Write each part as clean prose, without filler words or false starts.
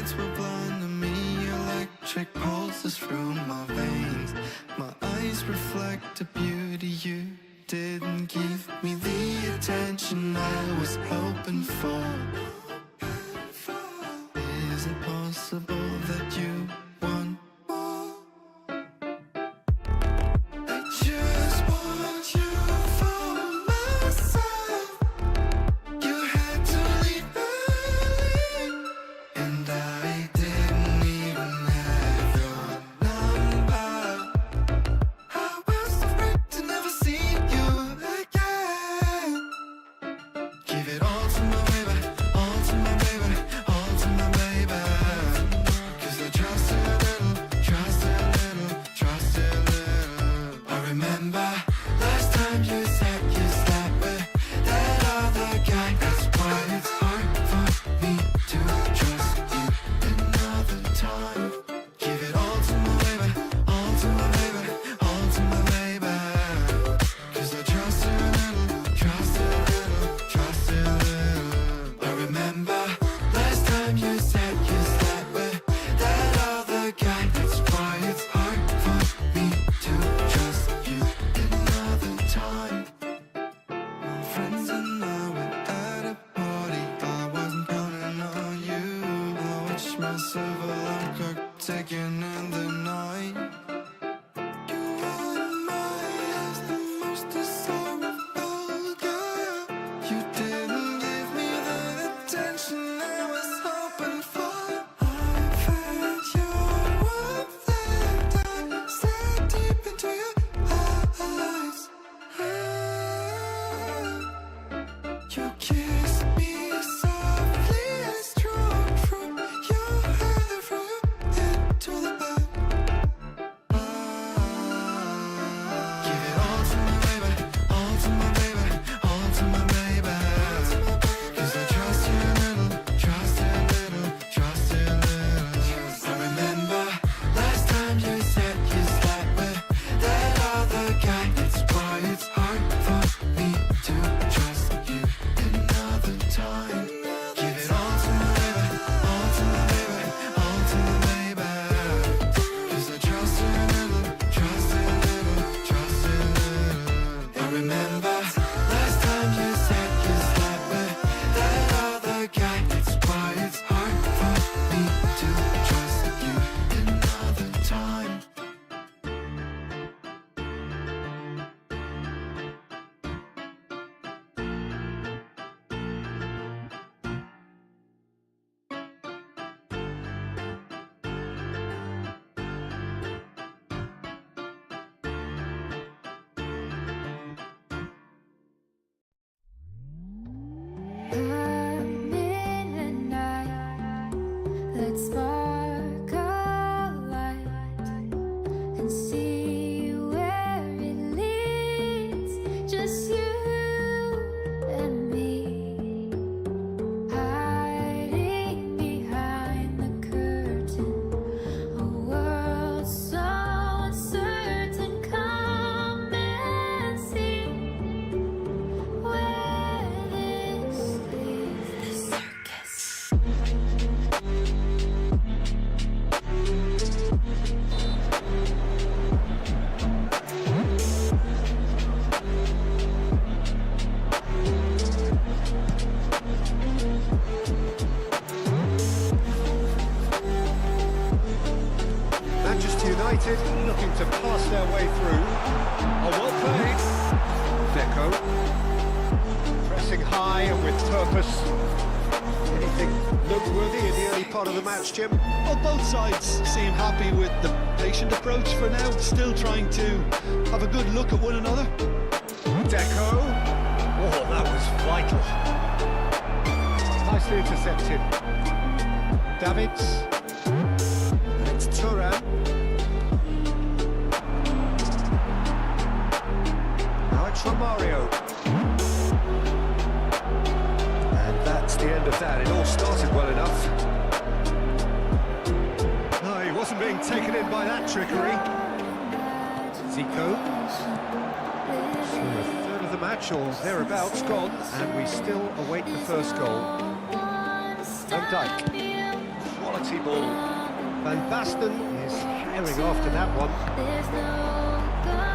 lights were blinding me, electric pulses through my veins. My eyes reflect the beauty you didn't give me the attention I was hoping for. Is it possible that you want more? I just want you for myself. You had to leave early, and I didn't even have your number. I was afraid to never see you again. Give it all to my baby, all to my baby, all to my baby. 'Cause I trust her a little, trust her a little, trust her a little. I remember last time you said you slept with that other guy. That's why it's hard for me to trust you another time. Give it all to my baby, all to my baby, all to my baby. 'Cause I trust her a little, trust her a little, trust her a little. I remember last time you said you slept with that other guy. That's why it's hard for me to trust you another time. My friends and I were at a party. I wasn't counting on you. I watched myself alarm clock ticking in the night. You were my eyes, the most desirable girl. You didn't give me the attention I was hoping for. I've had your warmth and I stared deep into your eyes. You kissed me softly and strong from your hair, from your head to the back. Give it all to my baby, all to my baby, all to my baby. 'Cause I trust you a little, trust you a little, trust you a little. I remember last time you said you slept with that other guy. That's why it's hard for me to trust you another time. Give it all to my baby, all to my baby, all to my baby. 'Cause I trust you a little, trust you a little, trust you a little. I remember last time you said you slept with that other guy. That's why it's hard for me to trust you another time. I'm in the night. Let's spark a light and see where it leads. Just you and me, hiding behind the curtain. A world so uncertain. Come and see where this leads. The circus. Manchester United looking to pass their way through. Oh, well played. Deco. Pressing high and with purpose. Anything noteworthy in the early part of the match, Jim? Well, both sides seem happy with the patient approach for now, still trying to have a good look at one another. Deco. Oh, that was vital. Nicely intercepted. Davids. And it's Turan. Now it's Romario. And that's the end of that. It all started well enough. No, he wasn't being taken in by that trickery. Zico. So a third of the match or thereabouts gone, and we still await the first goal. Van Dijk. quality ball. Van Basten is herring after that one. There's no going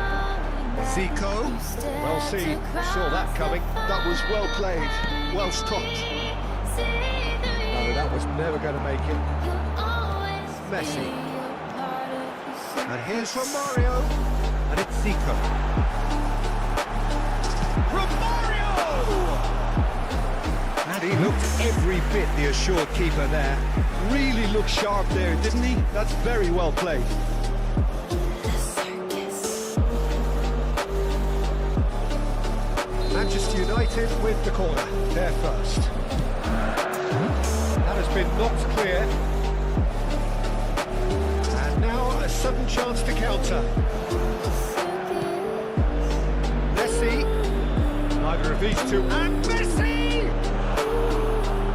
Zico, well seen, saw that coming. That was well played, well stopped. No, that was never going to make it. Messi. And here's from Mario. And it's Zico. Romario! And he looked every bit the assured keeper there. Really looked sharp there, didn't he? That's very well played. Manchester United with the corner. They're first. That has been knocked clear. And now a sudden chance to counter. Messi. Neither of these two. And Messi!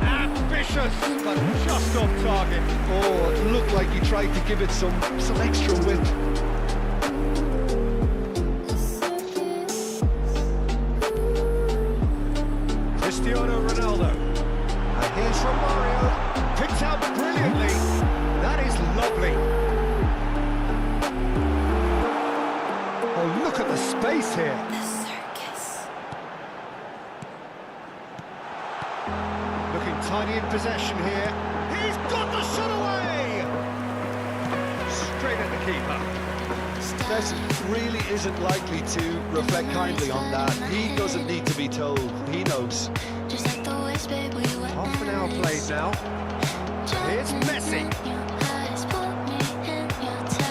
Ambitious, but just off target. Oh, it looked like he tried to give it some extra width. Cristiano Ronaldo. And here's from Mario. Picked out brilliantly. That is lovely. Oh, look at the space here. Looking tiny in possession here. He's got the shot away! Straight at the keeper. Messi really isn't likely to reflect kindly on that. He doesn't need to be told. He knows. Half an hour played now. Here's Messi.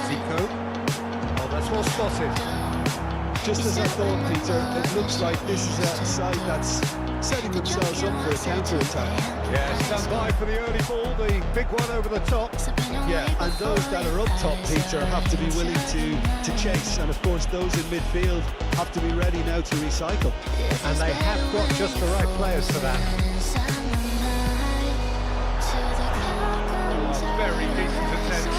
Zico. Oh, that's well spotted. Just as I thought, Peter, it looks like this is a side that's setting themselves up for a counter-attack. Yeah, stand by for the early ball, the big one over the top. Yeah, and those that are up top, Peter, have to be willing to chase. And of course, those in midfield have to be ready now to recycle. And they have got just the right players for that. Oh, very decent attempt.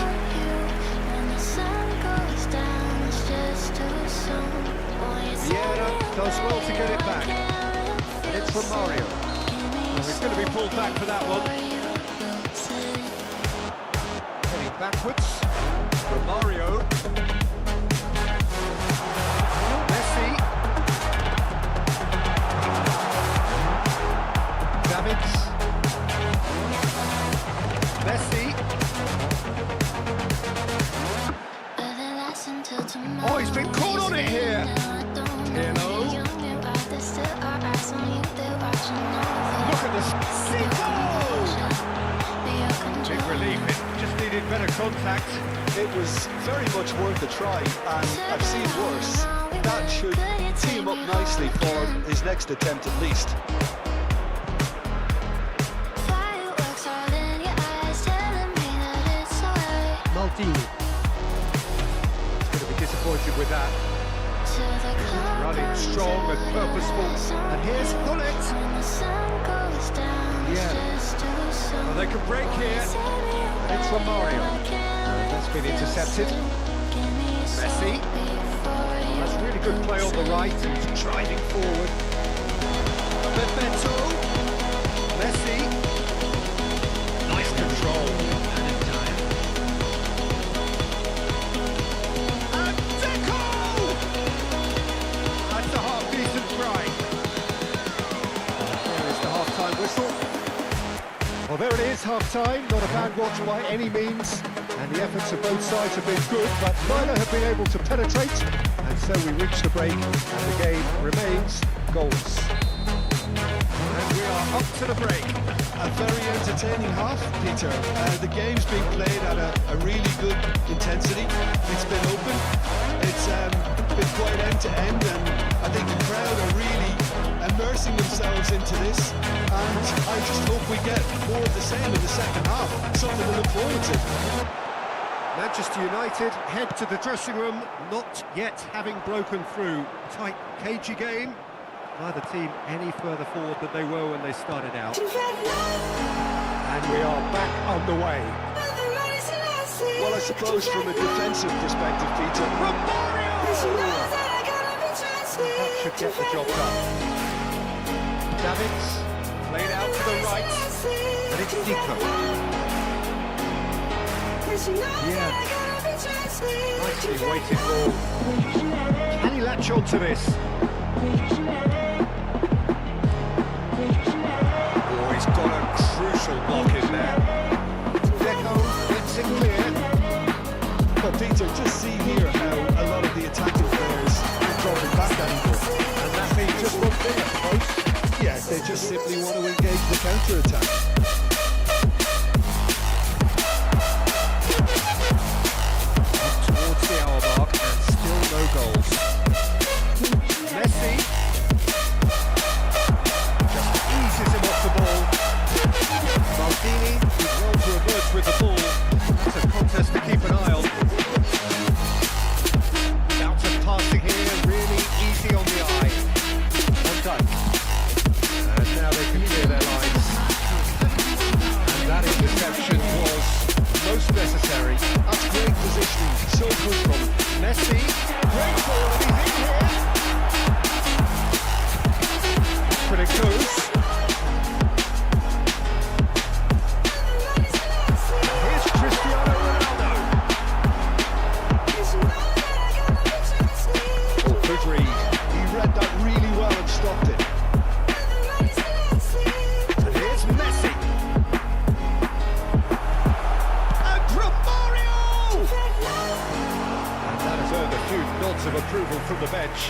Vieira does well to get it back. And it's from Mario. Well, he's going to be pulled back for that one. Heading backwards. From Mario. Messi. Davids. Messi. Oh, he's been caught on it here. Hello. Look at this. Zico! Big relief. It just needed better contact. It was very much worth a try, and I've seen worse. That should tee him up nicely for his next attempt at least. Maldini. He's going to be disappointed with that. Running strong and purposeful. And here's Bullet. Yeah. Well, they can break here. And it's from Mario. That's been intercepted. Messi. Well, that's really good play on the right. He's driving forward. Bebeto. Messi. Nice control. And Deco! That's a half-decent try. There is the half-time whistle. Well, there it is, half-time. Not a bad watch by any means. And the efforts of both sides have been good, but neither have been able to penetrate. And so we reach the break, and the game remains goals. And we are up to the break. A very entertaining half, Peter. The game's being played at a really good intensity. It's been open. It's been quite end-to-end, and I think the crowd are really immersing themselves into this. And I just hope we get more of the same in the second half. Something to look forward to. Manchester United head to the dressing room, not yet having broken through. Tight, cagey game. Neither team any further forward than they were when they started out. And we are back underway. Well, I suppose from a defensive perspective, Peter. That should get the job done. Davids, played out to the right. And it's Zico. Yeah. Nicely weighted ball. Can he latch on to this? Oh, he's got a crucial block in there. Deco gets it clear. But Peter, just see here how a lot of the attacking players are dropping back anymore. And that means just one thing, I suppose. Yeah, they just simply want to engage the counter-attack. Up towards the hour mark and still no goals. Messi just eases him off the ball. Maldini did well to emerge with the ball. That's a contest to keep an eye on. Bouts of passing here, really easy on the eye. Van Dijk. And now they can clear their lines. And that interception was most necessary. That's great positioning, so good from him. Messi, great ball, and he's in here. But it goes. Here's Cristiano Ronaldo. Oh, good read. He read that really well and stopped it. And here's Messi. And Romario! And that has earned a few nods of approval from the bench.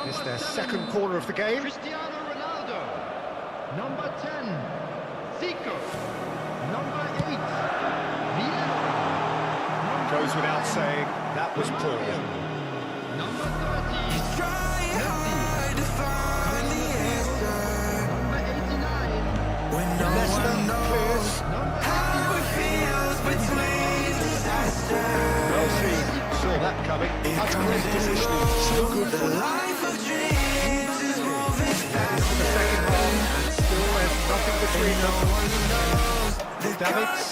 It's their second corner of the game. Cristiano Ronaldo, number 10, Zico, number 8, Vieira, Goes without saying, that was poor. number 30, Messi, Leicester clears. Well seen, saw that coming. That's great positioning, so good from him. The second half, and still there's nothing between them. Davids.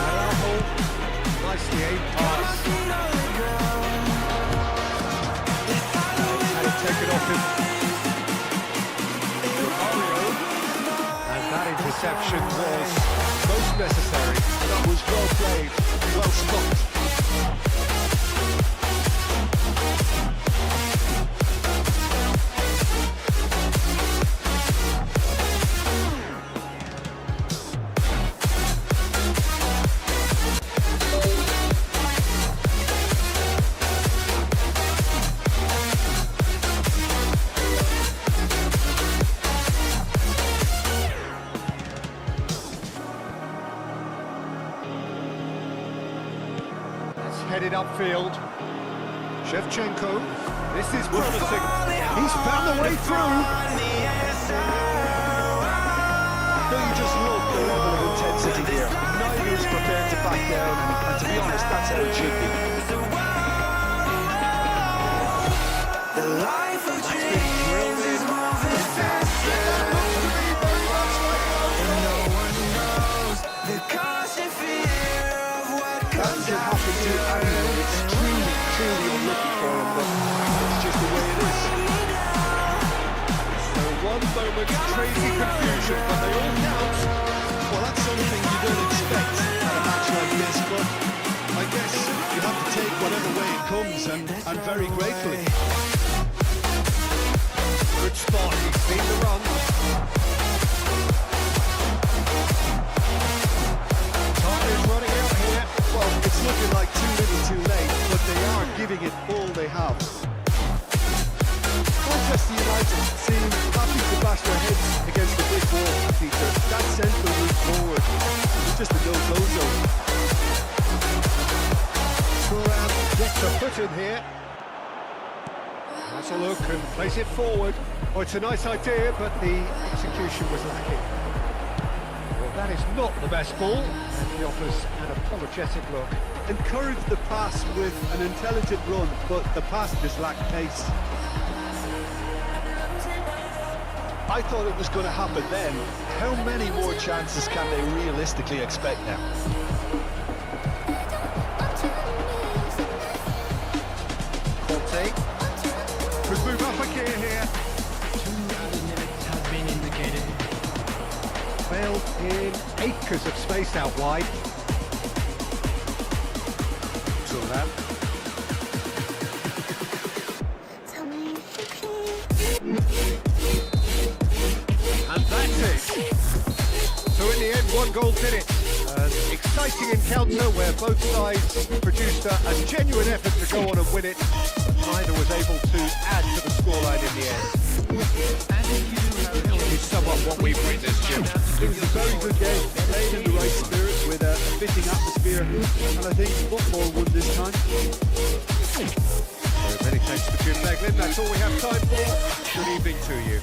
Araujo, nicely aimed pass. Had it taken off him. Romario. And that interception was most necessary. That was well played, well stopped. Headed upfield. Shevchenko. This is promising. He's found the way through. Don't you just love the level of intensity here? Neither is prepared to back down, and to be honest, that's how it should be. That's been drilled in. It's truly unlucky for him, but it's just the way it is. So one moment's crazy confusion, but they all count. Well, that's something you don't expect at a match like this, but I guess you have to take whatever way it comes, and very gratefully. Good spot, he's seen the run. Time is running out here. Well, it's looking like too little too late, but they are giving it all they have. Manchester United seem happy to bash their heads against the big wall, Peter. That central route forward is just a no-go zone. Thuram gets a foot in here. Has a look and plays it forward. Oh, it's a nice idea, but the execution was lacking. Well, that is not the best ball, and he offers an apologetic look. Encouraged the pass with an intelligent run, but the pass just lacked pace. I thought it was going to happen then. How many more chances can they realistically expect now? Conte could move up a gear here. 2 added minutes have been indicated. Failed in acres of space out wide. Thuram. Tell me if you And that's it. So in the end, one goal did it. An exciting encounter where both sides produced a genuine effort to go on and win it. But neither was able to add to the scoreline in the end. And if you have It's somewhat what we've witnessed, Jim. It was a very good game, played in the right spirit with a fitting atmosphere, and I think football won this time. So many thanks to Jim Beglin. That's all we have time for. Good evening to you.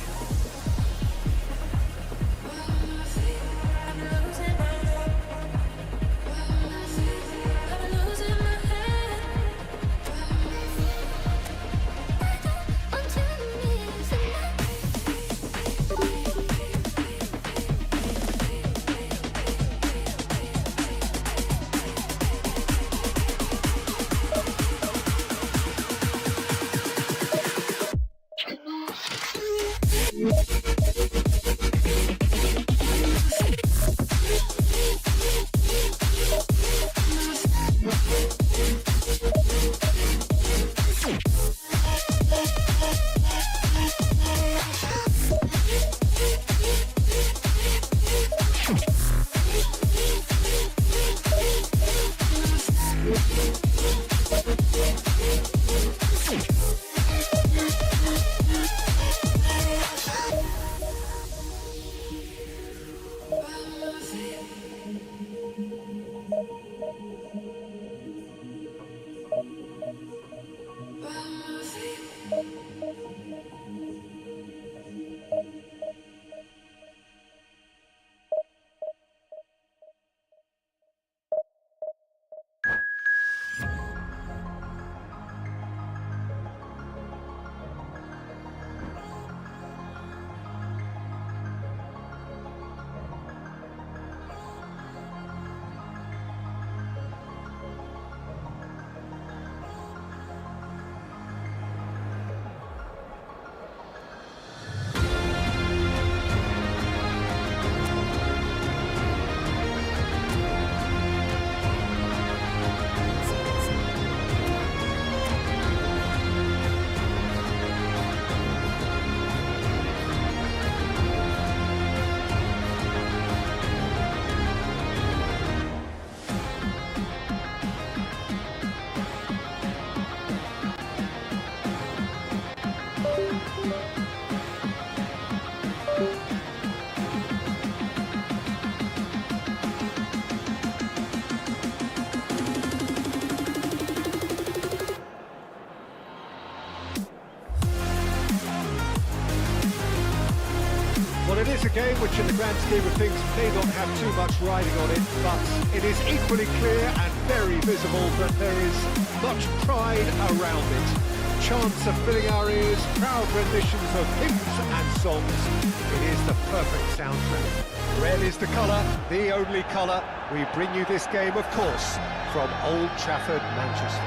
It is a game which in the grand scheme of things may not have too much riding on it, but it is equally clear and very visible that there is much pride around it. chants of filling our ears, proud renditions of hymns and songs. It is the perfect soundtrack. Red is the colour, the only colour. We bring you this game, of course, from Old Trafford, Manchester.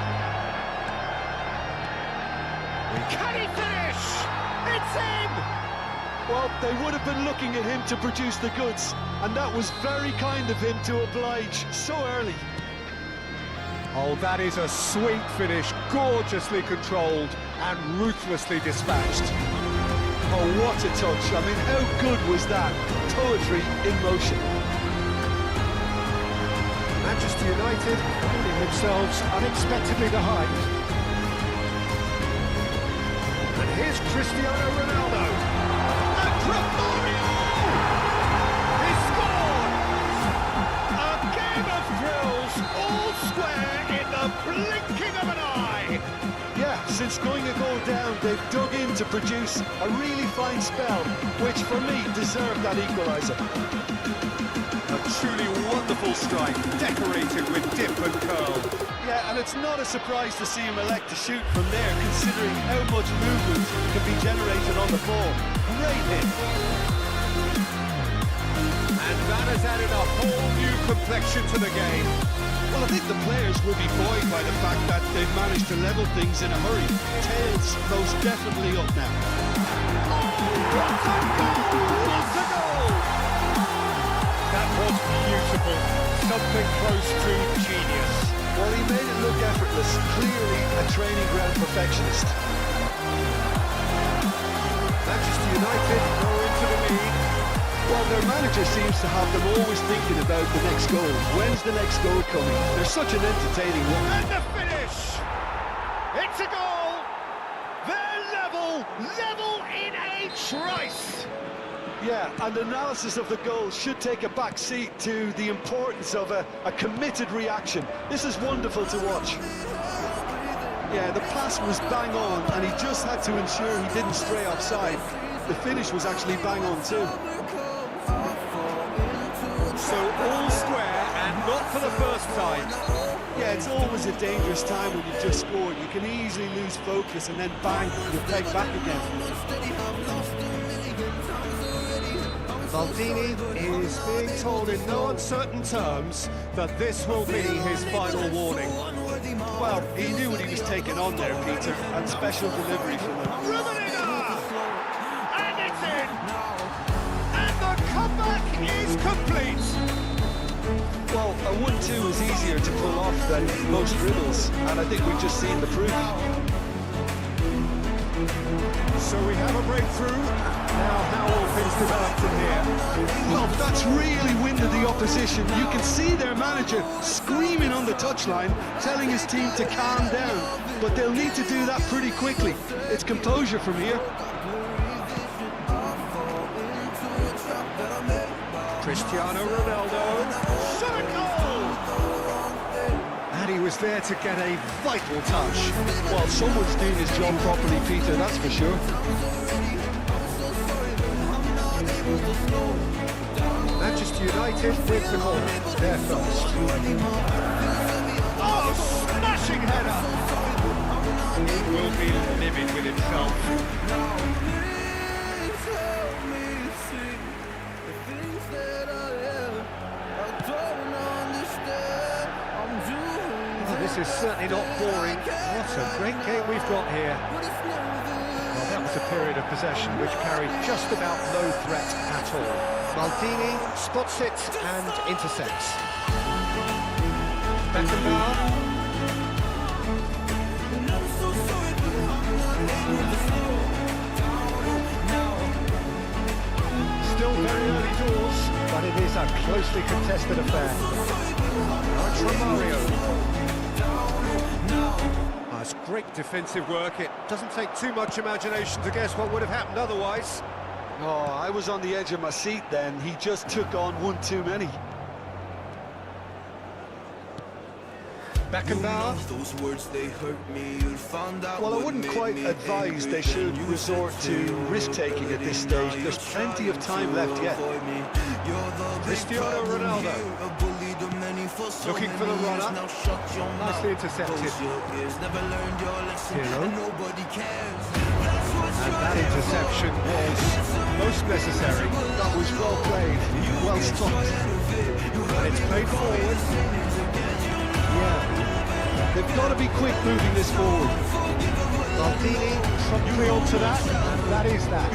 Can he finish? It's in! Well, they would have been looking at him to produce the goods, and that was very kind of him to oblige so early. Oh, that is a sweet finish, gorgeously controlled and ruthlessly dispatched. Oh, what a touch. I mean, how good was that? Poetry in motion. Manchester United finding themselves unexpectedly behind. And here's Cristiano Ronaldo. And Romario! He scored! A game of thrills, all square in the blinking of an eye. Yeah, since going a goal down, they've dug in to produce a really fine spell, which for me deserved that equaliser. A truly wonderful strike, decorated with dip and curl. Yeah, and it's not a surprise to see him elect to shoot from there, considering how much movement can be generated on the ball. Great hit. And that has added a whole new complexion to the game. Well, I think the players will be buoyed by the fact that they've managed to level things in a hurry. Tails most definitely up now. What a goal! What a goal! That was beautiful. Something close to genius. Well, he made it look effortless. Clearly a training ground perfectionist. Manchester United go into the lead. Well, their manager seems to have them always thinking about the next goal. When's the next goal coming? They're such an entertaining one. And the finish! It's a goal! They're level in a trice! Yeah, and analysis of the goal should take a back seat to the importance of a committed reaction. This is wonderful to watch. Yeah, the pass was bang on, and he just had to ensure he didn't stray offside. The finish was actually bang on too. So all square, and not for the first time. Yeah, it's always a dangerous time when you've just scored. You can easily lose focus and then bang, you peg back again. Maldini is being told in no uncertain terms that this will be his final warning. Well, he knew what he was taking on there, Peter, and special delivery from him. And it's in! And the comeback is complete! Well, a 1-2 is easier to pull off than most dribbles, and I think we've just seen the proof. So we have a breakthrough. Now how will things develop from here? Well, that's really winded the opposition. You can see their manager screaming on the touchline, telling his team to calm down. But they'll need to do that pretty quickly. It's composure from here. Cristiano Ronaldo. Shot a goal! And he was there to get a vital touch. Well, someone's doing his job properly, Peter, that's for sure. Manchester United with the corner. They're first. Oh, smashing header! It will be livid with himself. Oh, this is certainly not boring. What a great game we've got here. Well, that was a period of possession which carried just about no threat at all. Maldini spots it and intercepts. Beckenbauer. Still very early doors, but it is a closely contested affair. Now it's Romario. Oh, it's great defensive work. It doesn't take too much imagination to guess what would have happened otherwise. Oh, I was on the edge of my seat then. He just took on one too many. Beckenbauer. Well, I wouldn't quite advise they should resort to risk-taking at this stage. There's plenty of time left yet. Cristiano Ronaldo. Looking for the runner. Nicely intercepted. Pirlo. And that interception was most necessary. That was well played, well stopped. And it's played forward. Yeah, they've got to be quick moving this forward. Maldini promptly onto that, and that is that.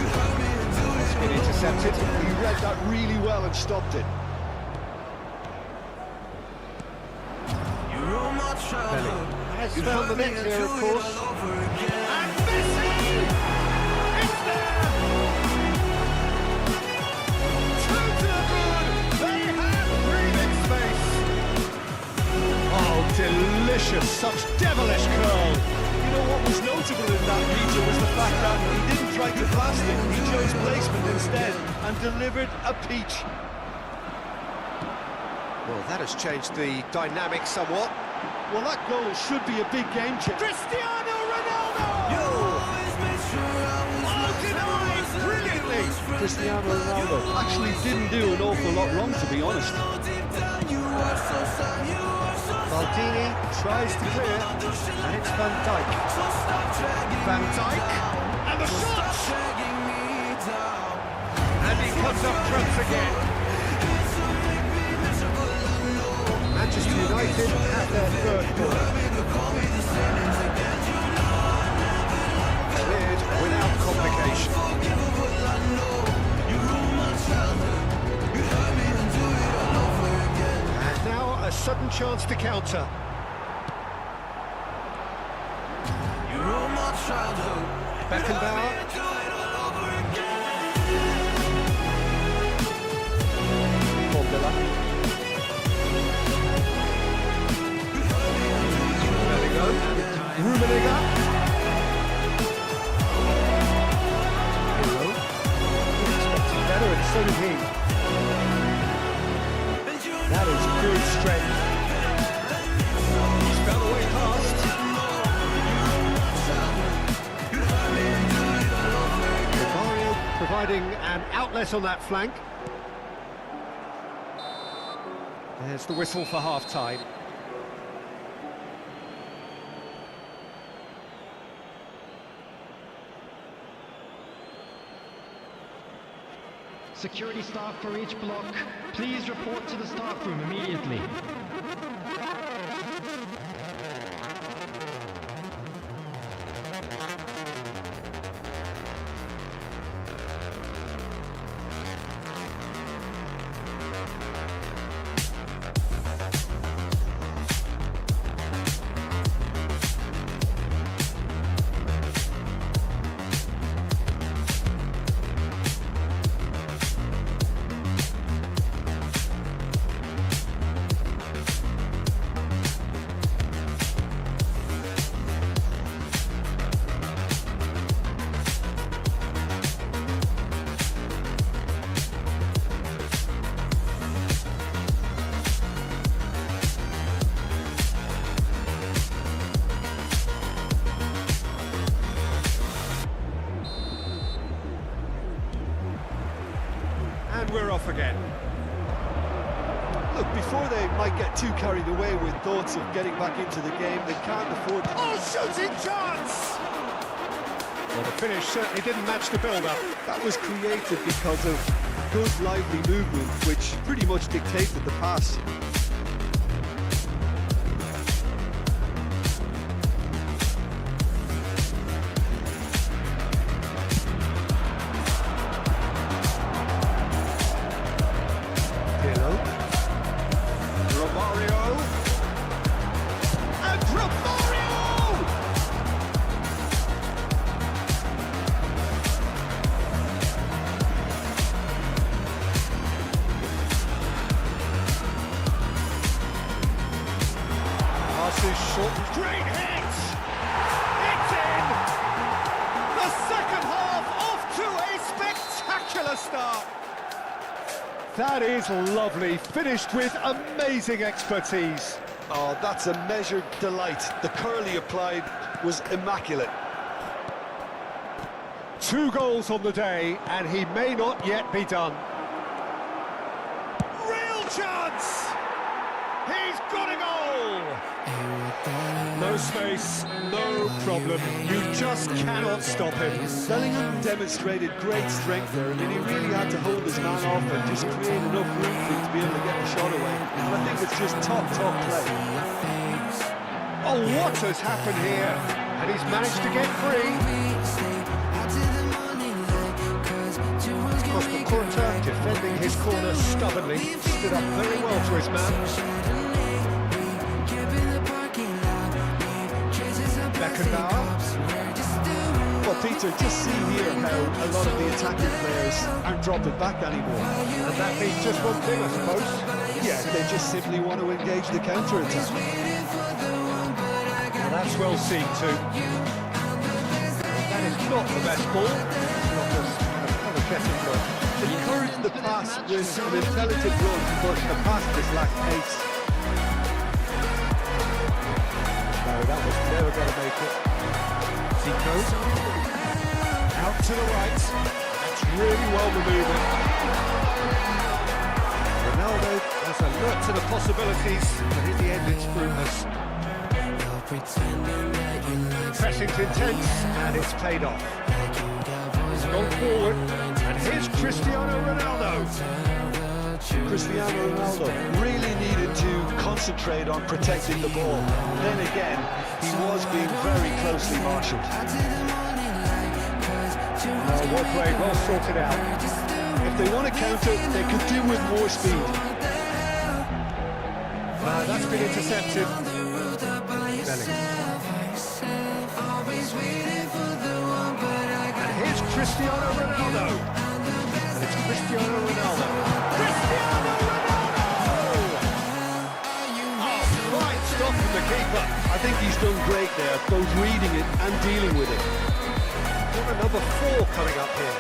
It's been intercepted. He read that really well and stopped it. Has found the net here, of course. And Messi! It's there! Two to the good! They have breathing space! Oh, delicious! Such devilish curl! You know what was notable in that, Peter, was the fact that he didn't try to blast it. He chose placement instead and delivered a peach. Well, that has changed the dynamic somewhat. Well, that goal should be a big game changer. Cristiano Ronaldo! Oh, denied brilliantly! Cristiano Ronaldo actually didn't do an awful lot wrong, to be honest. Maldini tries to clear, and it's Van Dijk. Van Dijk, and the shot! And he comes up trumps again. Manchester United have their third goal. Cleared without complication. And now a sudden chance to counter. Beckenbauer. Formula. Rummenigge. Pirlo. He expected better, and so did he. That is good strength. He's found a way past. Mario providing an outlet on that flank. There's the whistle for half-time. Security staff for each block, please report to the staff room immediately. And we're off again. Look, before they might get too carried away with thoughts of getting back into the game, they can't afford to... Oh, shooting chance! Well, the finish certainly didn't match the build-up. That was created because of good, lively movement, which pretty much dictated the pass. Pirlo. Romario. And Romario! Passes short. Great hit! It's in! The second half off to a spectacular start. That is lovely, finished with amazing expertise. Oh, that's a measured delight. The curl he applied was immaculate. 2 goals on the day, and he may not yet be done. chance! He's got a goal! No space, no problem. You just cannot stop him. Bellingham demonstrated great strength there. I mean, he really had to hold his man off and just create enough room for him to be able to get the shot away. And I think it's just top play. Oh, what has happened here? And he's managed to get free. Across the quarter, defending his corner stubbornly. Stood up very well to his man. Beckenbauer. Well, Peter, just see here how a lot of the attacking players aren't dropping back anymore. And that means just one thing, I suppose. Yeah, they just simply want to engage the counter-attack. Well, that's well seen too. That is not the best ball. It's not a betting goal. Encouraged the pass with an intelligent run, but the pass just lacked pace. No, that was never going to make it. Zico. Out to the right. That's really well maneuvered. Ronaldo has alert to the possibilities, but in the end it's fruitless. Pressing's intense, and it's paid off. He's gone forward, and here's Cristiano Ronaldo. Cristiano Ronaldo really needed to concentrate on protecting the ball. Then again, he was being very closely marshalled. Well played, well sorted out. If they want to counter, they could do with more speed. That's been intercepted. Bellingham. And here's Cristiano Ronaldo. And it's Cristiano Ronaldo. Cristiano Ronaldo! Oh, right stop from the keeper. I think he's done great there, both reading it and dealing with it. Got a number 4 coming up here.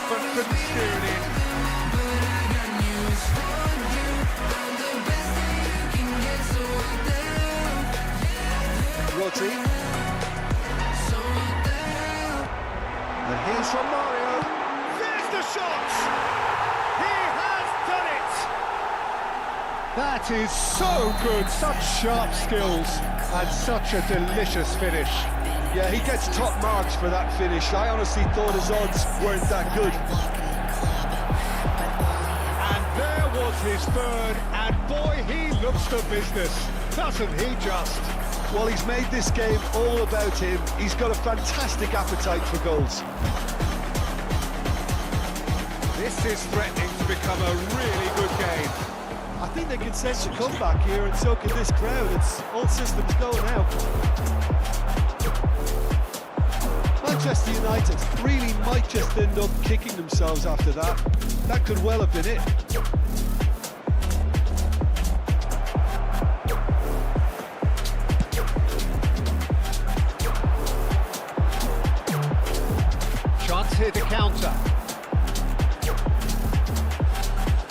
But couldn't steer it in. Rodri. And here's from Mario. There's the shot! He has done it! That is so good. Such sharp skills and such a delicious finish. Yeah, he gets top marks for that finish. I honestly thought his odds weren't that good. And there was his third, and boy, he looks the business, doesn't he just? Well, he's made this game all about him. He's got a fantastic appetite for goals. This is threatening to become a really good game. I think they can sense a comeback here, and so can this crowd. It's all systems go now. Manchester United really might just end up kicking themselves after that. That could well have been it. Chance here to counter.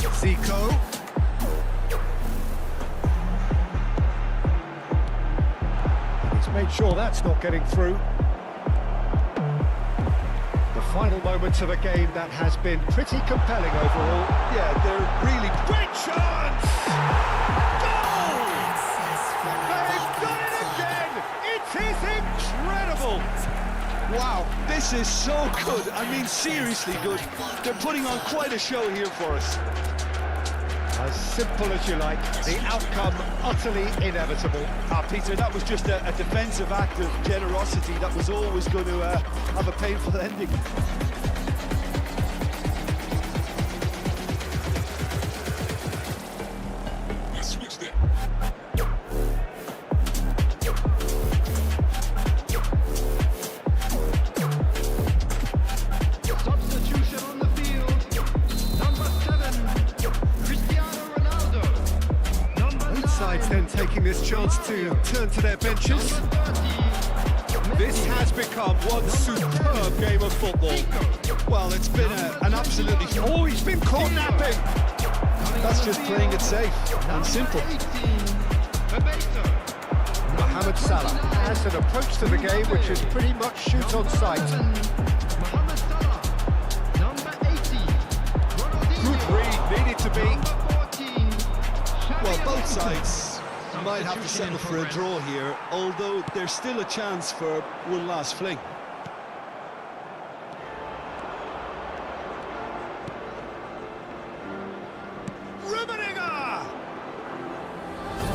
Zico. He's made sure that's not getting through. Final moments of a game that has been pretty compelling overall. Yeah, they're really... Great chance! Goal! They've done it again! It is incredible! Wow, this is so good. I mean, seriously good. They're putting on quite a show here for us. As simple as you like, the outcome utterly inevitable. Peter, that was just a defensive act of generosity that was always going to have a painful ending. Substitution on the field. Number 7, Cristiano Ronaldo. Number 9, Both sides then taking this chance to turn to their benches. number 30, This has become one superb game of football. Well, it's been an absolutely... Oh, he's been caught napping. That's just playing it safe and simple. Mohamed Salah has an approach to the game which is pretty much shoot on sight. Mohamed Salah, number 80. Good read, needed to be. Number 14. Well, both sides might have to settle for a draw here, although there's still a chance for one last fling.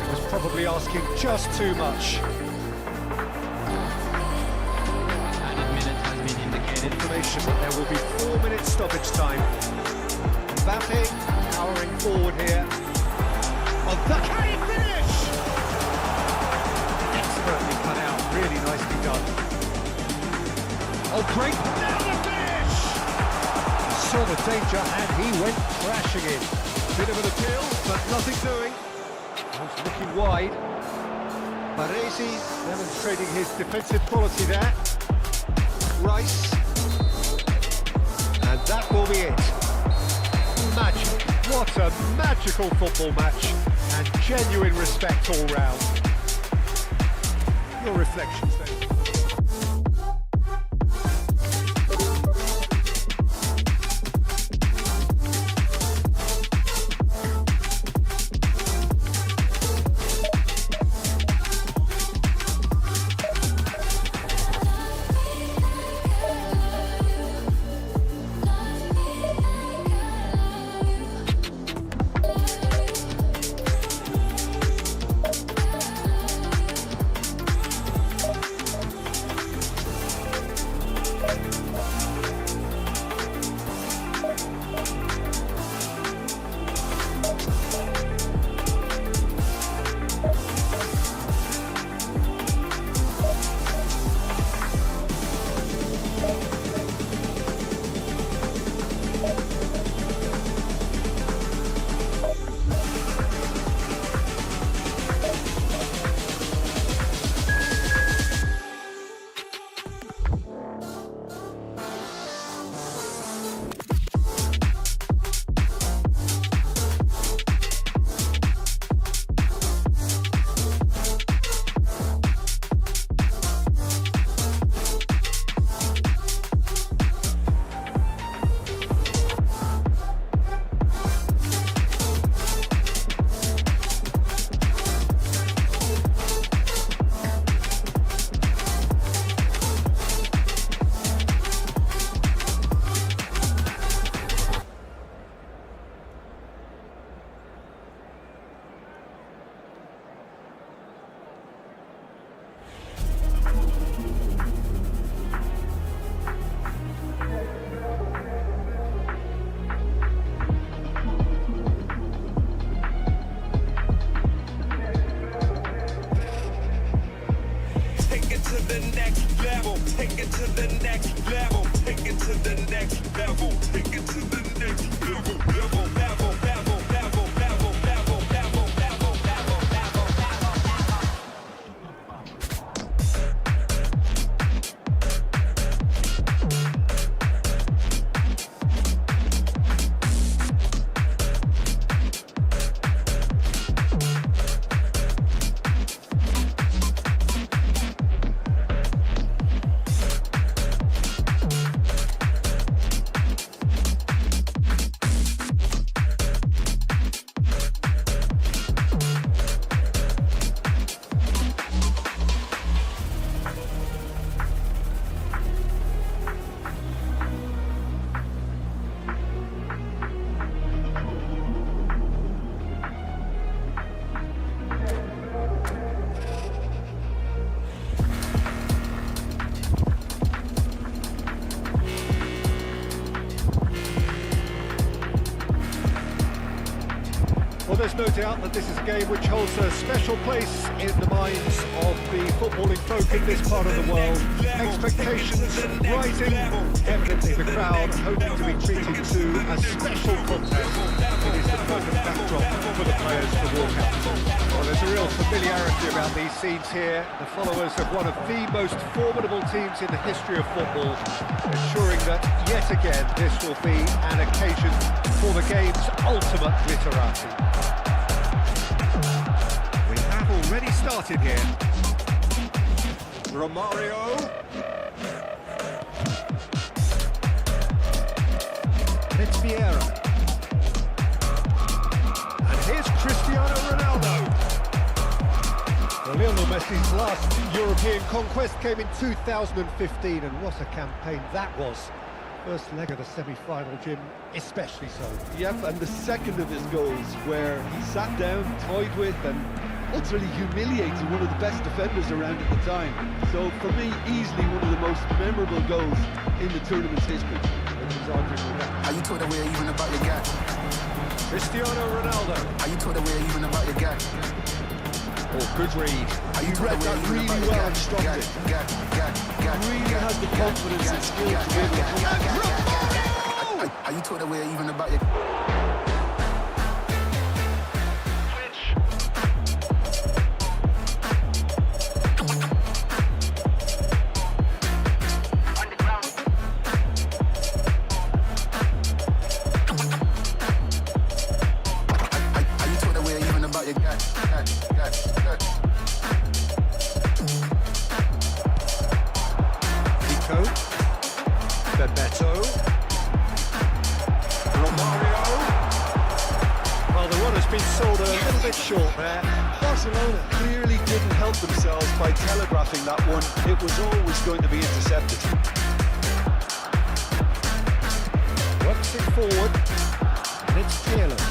Was probably asking just too much. Added minute has been indicated. Information that there will be 4 minutes stoppage time. Mbappe powering forward here. Oh, that can he finish? Expertly cut out, really nicely done. Oh, great! Now the finish! Saw the danger and he went crashing in. Bit of an appeal, but nothing doing. Was looking wide. Baresi demonstrating his defensive quality there. Rice. And that will be it. Magic. What a magical football match. And genuine respect all round. Your reflections then. there's no doubt that this is a game which holds a special place in the minds of the footballing folk in this part of the world. Expectations rising, evidently the crowd hoping to be treated to a special contest. It is the perfect backdrop for the players to walk out. Well, there's a real familiarity about these scenes here. The followers of one of the most formidable teams in the history of football, ensuring that yet again this will be an occasion for the game's ultimate literati. We have already started here. Romario. It's Vieira. And here's Cristiano Ronaldo. Well, Lionel Messi's last European conquest came in 2015, and what a campaign that was. First leg of the semi-final, Jim, especially so. Yep, and the second of his goals, where he sat down, toyed with, and utterly humiliated one of the best defenders around at the time. So, for me, easily one of the most memorable goals in the tournament's history. Are you told away even about your guy? Cristiano Ronaldo. Are you told away even about your guy? Oh, good read. Are you He read that really well and stopped it. Really has the confidence and skill to be able to come. Are you told away even about your Bebeto. Romario. Well, the run has been sold a little bit short there. Barcelona clearly didn't help themselves by telegraphing that one. It was always going to be intercepted. Works it forward. And it's fearless.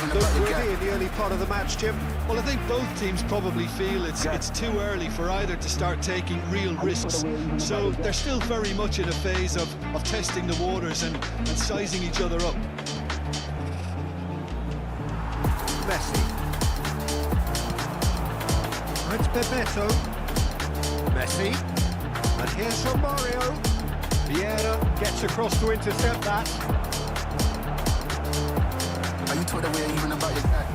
Noteworthy in the early part of the match, Jim. Well, I think both teams probably feel it's too early for either to start taking real risks. So they're still very much in a phase of testing the waters and sizing each other up. Messi. It's Bebeto. Messi. And here's Romario. Vieira gets across to intercept that. Are you told away even about your guy?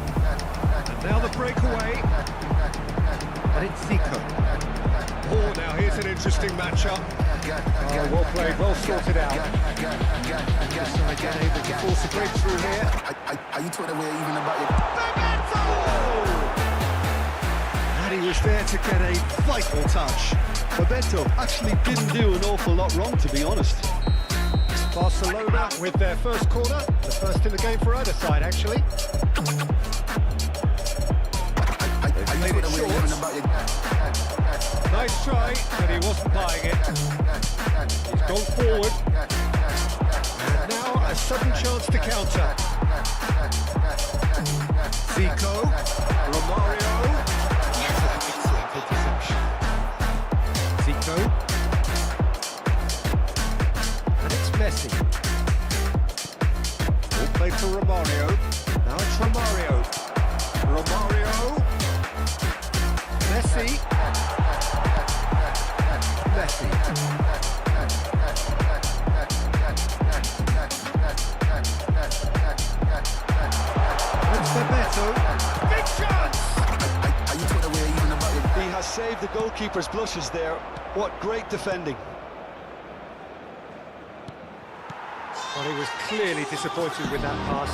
And now the breakaway. And it's Zico. Oh, now here's an interesting matchup. Oh, well played, well sorted out. Just again able to force a breakthrough here. Are you told away even about your And he was there to get a vital touch. Bebeto actually didn't do an awful lot wrong, to be honest. Barcelona with their first corner, the first in the game for either side, actually. They've played it short. Nice try, but he wasn't buying it. He's gone forward. And now a sudden chance to counter. Zico, Romario. Excellent interception. Zico. Messi. All played for Romario. Now it's Romario. Romario. Messi. Messi. It's Bebeto. Big chance! He has saved the goalkeeper's blushes there. What great defending. Well, he was clearly disappointed with that pass.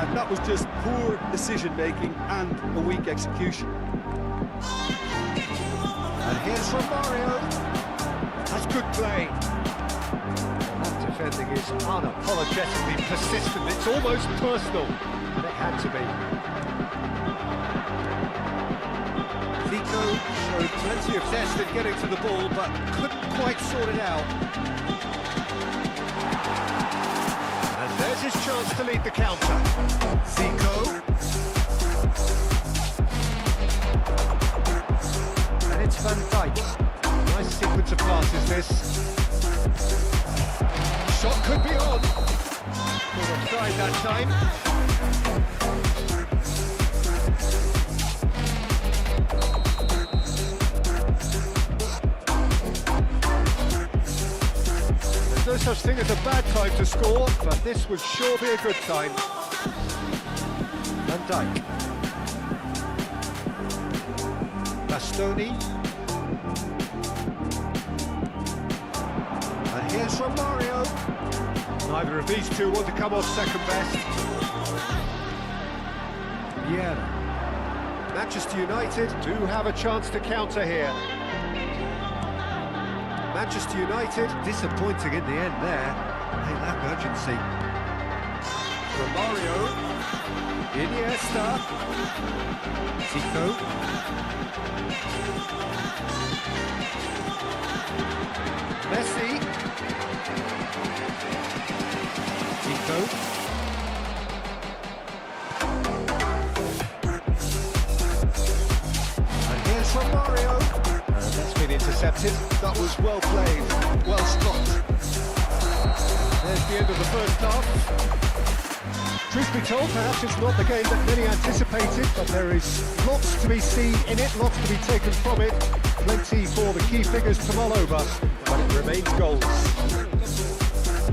And that was just poor decision-making and a weak execution. And here's Romario. That's good play. That defending is unapologetically persistent. It's almost personal. And it had to be. Zico showed plenty of zest in getting to the ball, but couldn't quite sort it out. And there's his chance to lead the counter. Zico. And it's Van Dijk. Nice sequence of passes, this. Shot could be on. Caught offside that time. There's no such thing as a bad time to score, but this would sure be a good time. Dijk. Bastoni. And here's from Mario. Neither of these two want to come off second best. Vieira. Manchester United do have a chance to counter here. Manchester United disappointing in the end there. They lack urgency. Romario. Iniesta. Zico. Messi. Zico. And here's from Mario. That's been intercepted. That was well played, well stopped. There's the end of the first half. Truth be told, perhaps it's not the game that many anticipated, but there is lots to be seen in it, lots to be taken from it. Plenty for the key figures to mull over, but it remains goals.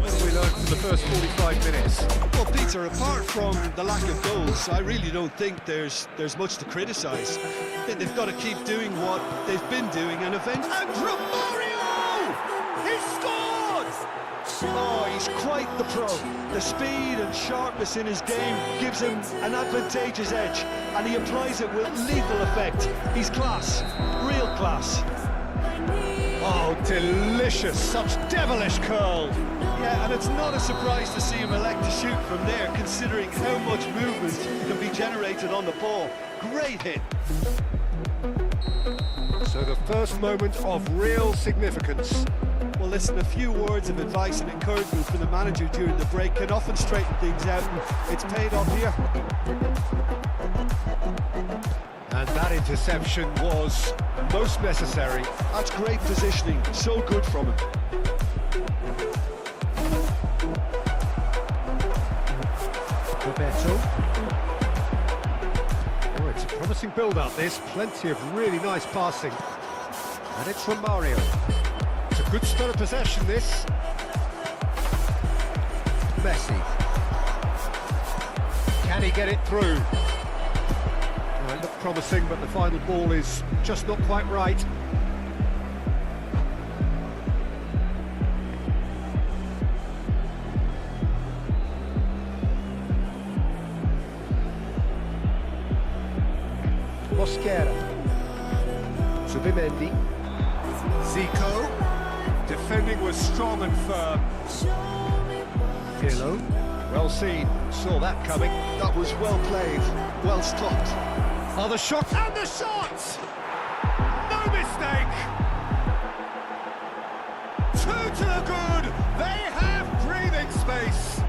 What have we learned from the first 45 minutes? Well, Peter, apart from the lack of goals, I really don't think there's much to criticise. I think they've got to keep doing what they've been doing and eventually... And Romario! He scored! Oh, he's quite the pro. The speed and sharpness in his game gives him an advantageous edge, and he applies it with lethal effect. He's class, real class. Oh, delicious, such devilish curl. Yeah, and it's not a surprise to see him elect to shoot from there, considering how much movement can be generated on the ball. Great hit. So the first moment of real significance. Well, listen, a few words of advice and encouragement from the manager during the break can often straighten things out, and it's paid off here. And that interception was most necessary. That's great positioning, so good from him. Roberto. Oh, it's a promising build-up, this. Plenty of really nice passing. And it's from Mario. It's a good spell of possession, this. Messi. Can he get it through? Oh, it looked promising, but the final ball is just not quite right. Mosquera. Subimendi. Zico. Defending was strong and firm. Pirlo. Well seen. Saw that coming. That was well played, well stopped. Oh, the shot and the shot! No mistake! Two to the good. They have breathing space.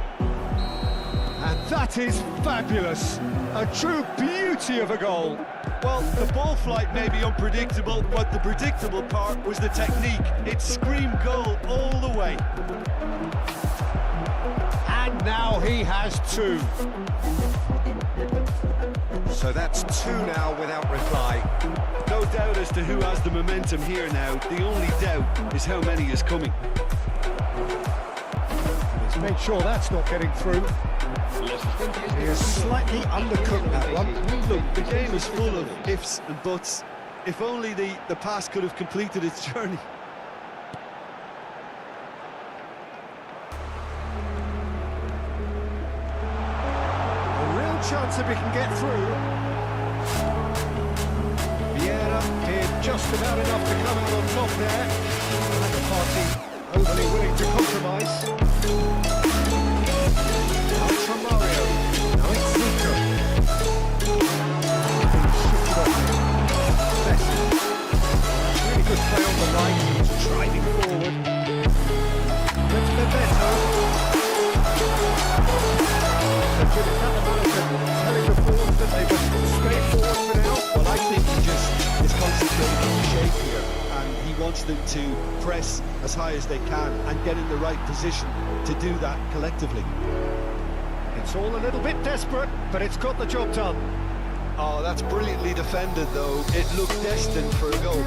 And that is fabulous. A true beauty of a goal. Well, the ball flight may be unpredictable, but the predictable part was the technique. It screamed goal all the way. And now he has two. So that's two now without reply. No doubt as to who has the momentum here now. The only doubt is how many is coming. He's made sure that's not getting through. He is slightly undercooked that one. Look, the game is full of ifs and buts. If only the pass could have completed its journey. A real chance if he can get through. Vieira did just about enough to come out on top there. And the party overly willing to compromise. Out from Mario. Now it's Zico. Messi. Really good play on the right. He's driving forward. It's Bebeto. They've been telling the forwards that they must stay forward for now. Well, I think he just is concentrating on the shape here, and he wants them to press as high as they can and get in the right position to do that collectively. It's all a little bit desperate, but it's got the job done. Oh, that's brilliantly defended, though. It looked destined for a goal.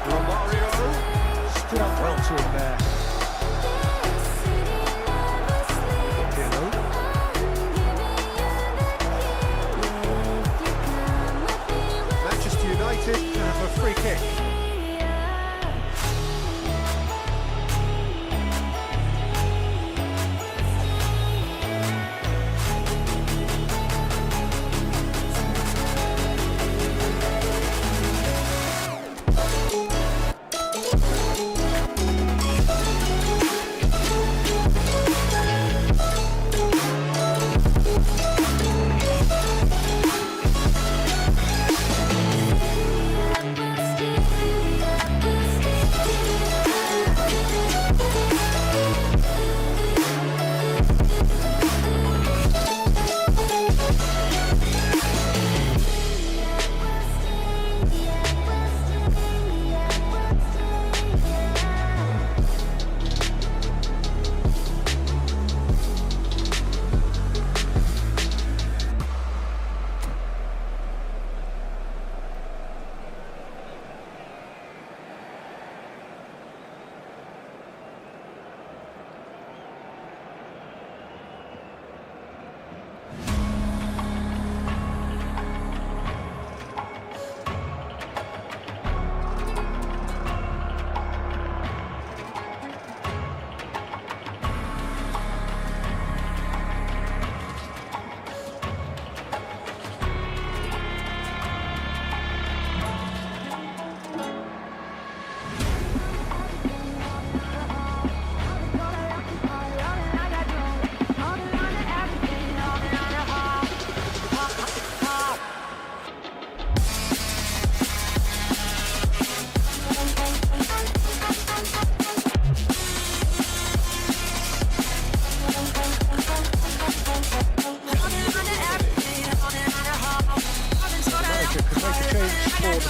Romario stood up free kick.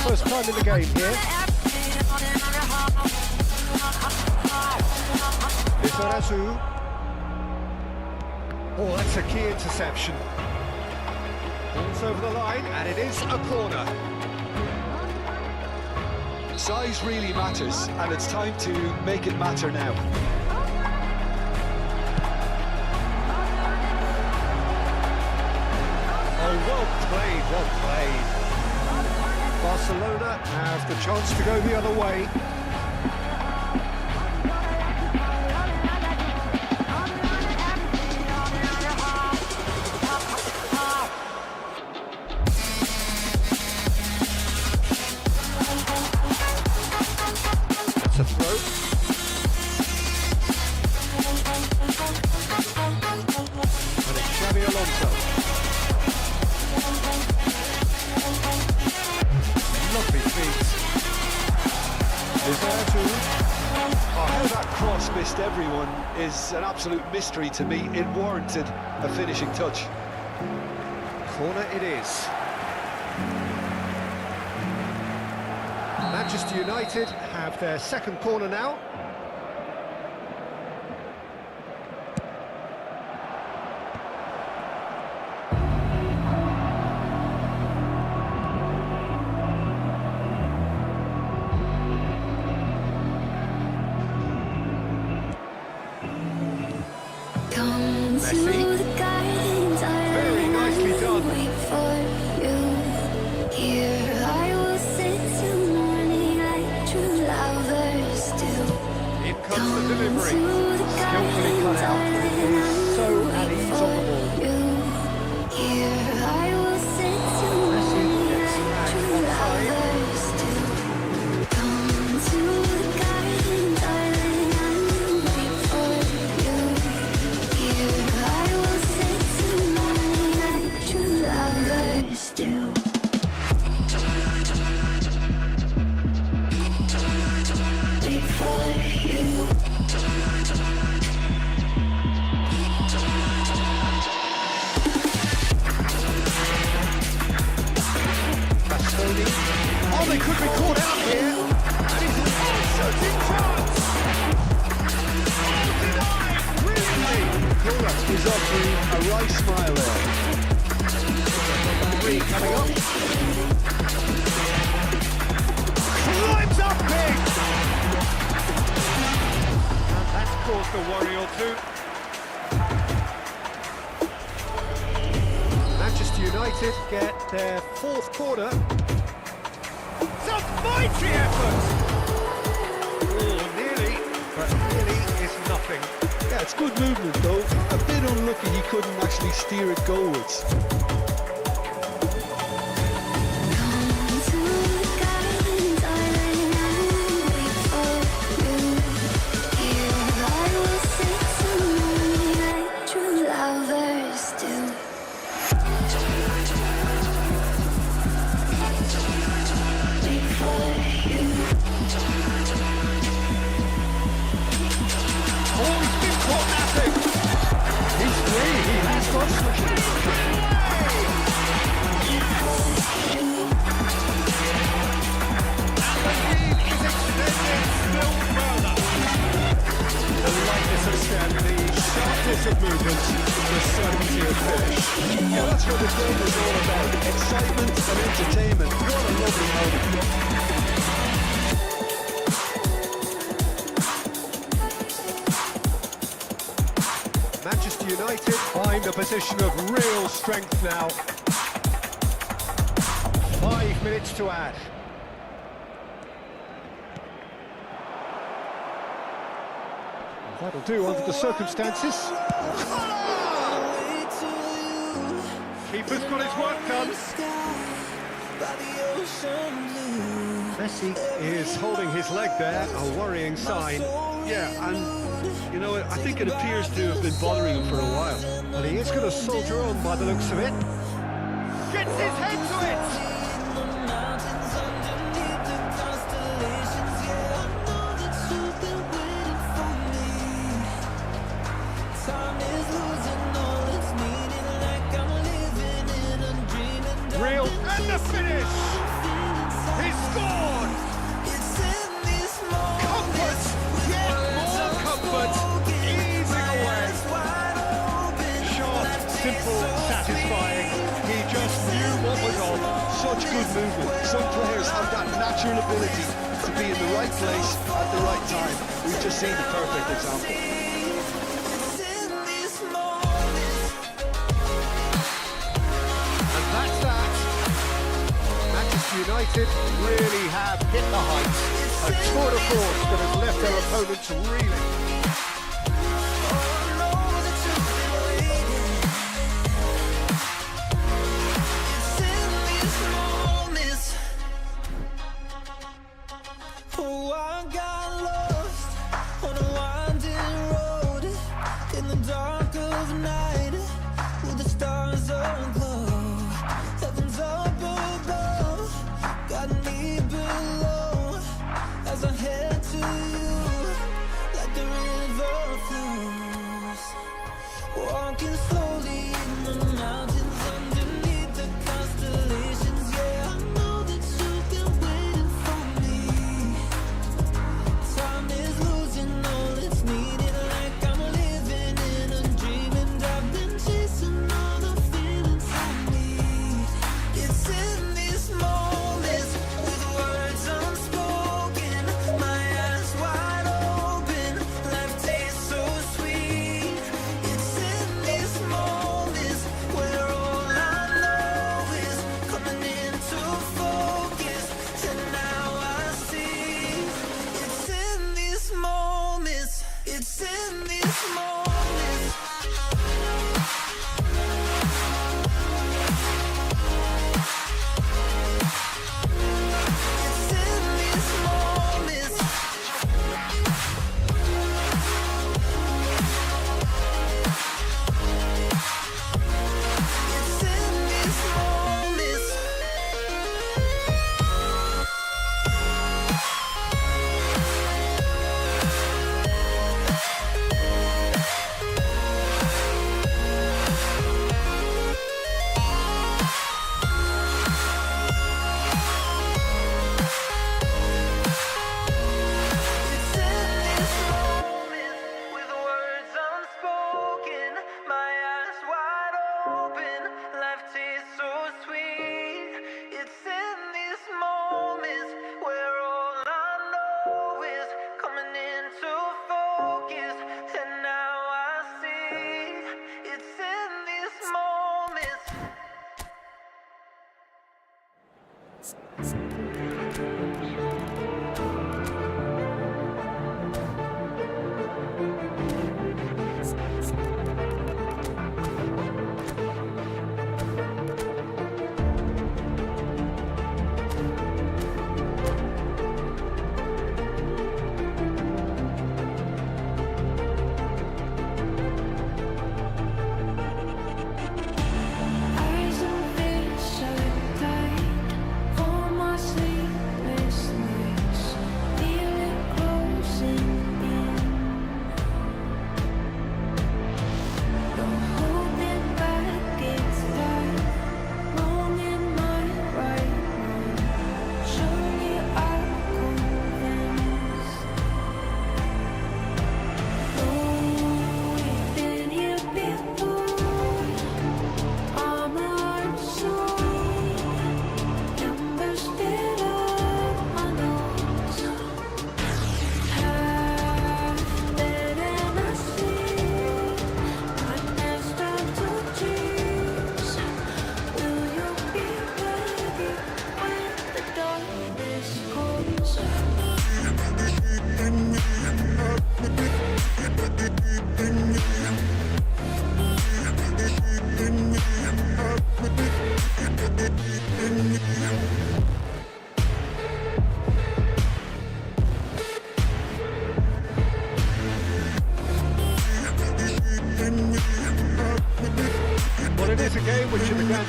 First time in the game here. Oh, that's a key interception. Ball's over the line, and it is a corner. Size really matters, and it's time to make it matter now. Oh, well played, well played. Barcelona have the chance to go the other way. That's a throw. And it's Xabi Alonso. Lovely feet. Is there too? Oh, how that cross missed everyone is an absolute mystery to me. It warranted a finishing touch. Corner it is. Manchester United have their second corner now. Come Messi. to the gardens, Very nicely done. wait for you. Here I will sit till morning like true lovers do. In comes the delivery. Skillfully cut out. He is so at ease on the ball. Here I will sit till Messi morning gets like back true onside. lovers do. Come to the gardens, darling, I will wait for you. Here I will sit till morning like true lovers do. Wait for you. Bastoni. Oh, they could be caught out here. And it's a shooting chance. Oh, denied. Brilliantly. Call-up is offering a right smile there. Three coming up. Climbs up big. And that's caused a worry or two. Manchester United get their fourth corner. It's a fight mighty effort. Oh, nearly, but nearly is nothing. Yeah, it's good movement though. A bit unlucky he couldn't actually steer it goalwards. Oh, he's been caught napping. He's free, he has got and the lead is extended still further. The lightness of step, the sharpness of movement, the certainty of finish. Yeah, that's what the game is all about. Excitement and entertainment. What a lovely moment. Manchester United find a position of real strength now. 5 minutes to add. That'll do under the circumstances. Keeper's got his work done. Messi is holding his leg there, a worrying sign. Yeah, and you know, I think it appears to have been bothering him for a while. But he is going to soldier on by the looks of it. Gets his head to it! Real and the finish! He's scored! Comfort! Yet more comfort! Easing away! Sharp, simple, satisfying. He just knew what was on. Such good movement. Some players have that natural ability to be in the right place at the right time. We've just seen the perfect example. And that's that. Manchester United really have hit the heights. A tour de force that has left their opponents reeling. Oh, I got lost on a winding road in the dark of night with the stars aglow. Heaven's up above, got me below as I head to you like the river flows. Walking slowly in the mountains underneath the constellations. Yeah, I know that you've been waiting for me.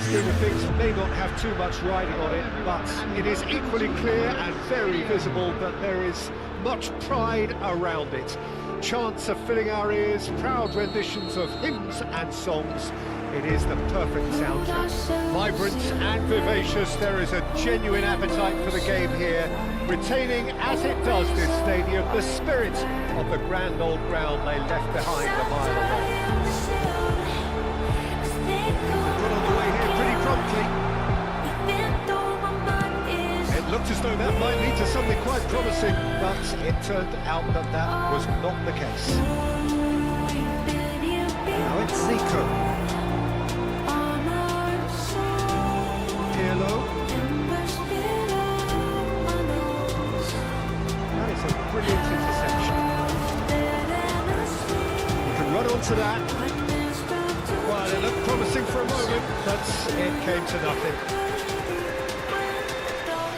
scheme of things may not have too much riding on it, but it is equally clear and very visible that there is much pride around it. Chants are filling our ears, proud renditions of hymns and songs. It is the perfect soundtrack. Vibrant and vivacious, there is a genuine appetite for the game here, retaining, as it does this stadium, the spirit of the grand old ground they left behind a mile away. Got on the way here pretty promptly. It looked as though that might lead to something quite promising, but it turned out that that was not the case. Now it's Zico. That is a brilliant interception. You can run onto that. Well, it looked promising for a moment, but it came to nothing.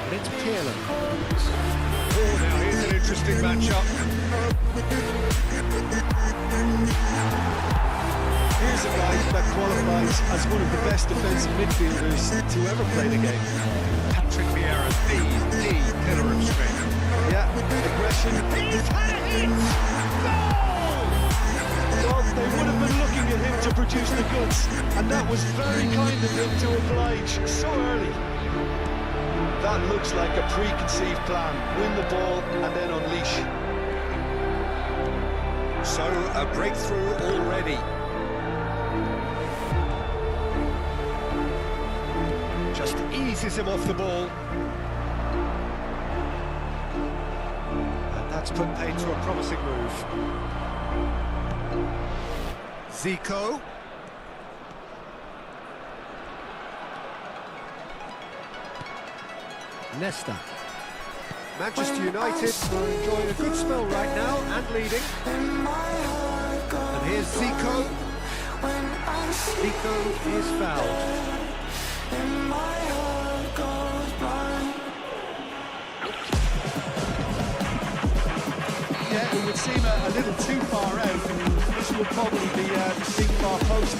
And it's Pirlo. Oh, now here's an interesting matchup. Here's a guy that qualifies as one of the best defensive midfielders to ever play the game. Patrick Vieira, the pillar of strength. Yeah, aggression. He's had it! Goal! Well, they would have been looking at him to produce the goods, and that was very kind of him to oblige so early. That looks like a preconceived plan. Win the ball and then unleash. So, a breakthrough already. Just eases him off the ball. And that's put paid to a promising move. Zico. Nesta. Manchester United are enjoying a good spell right now and leading. And here's Zico. Zico is fouled. Yeah, it would seem a little too far out. This would probably be a big far post.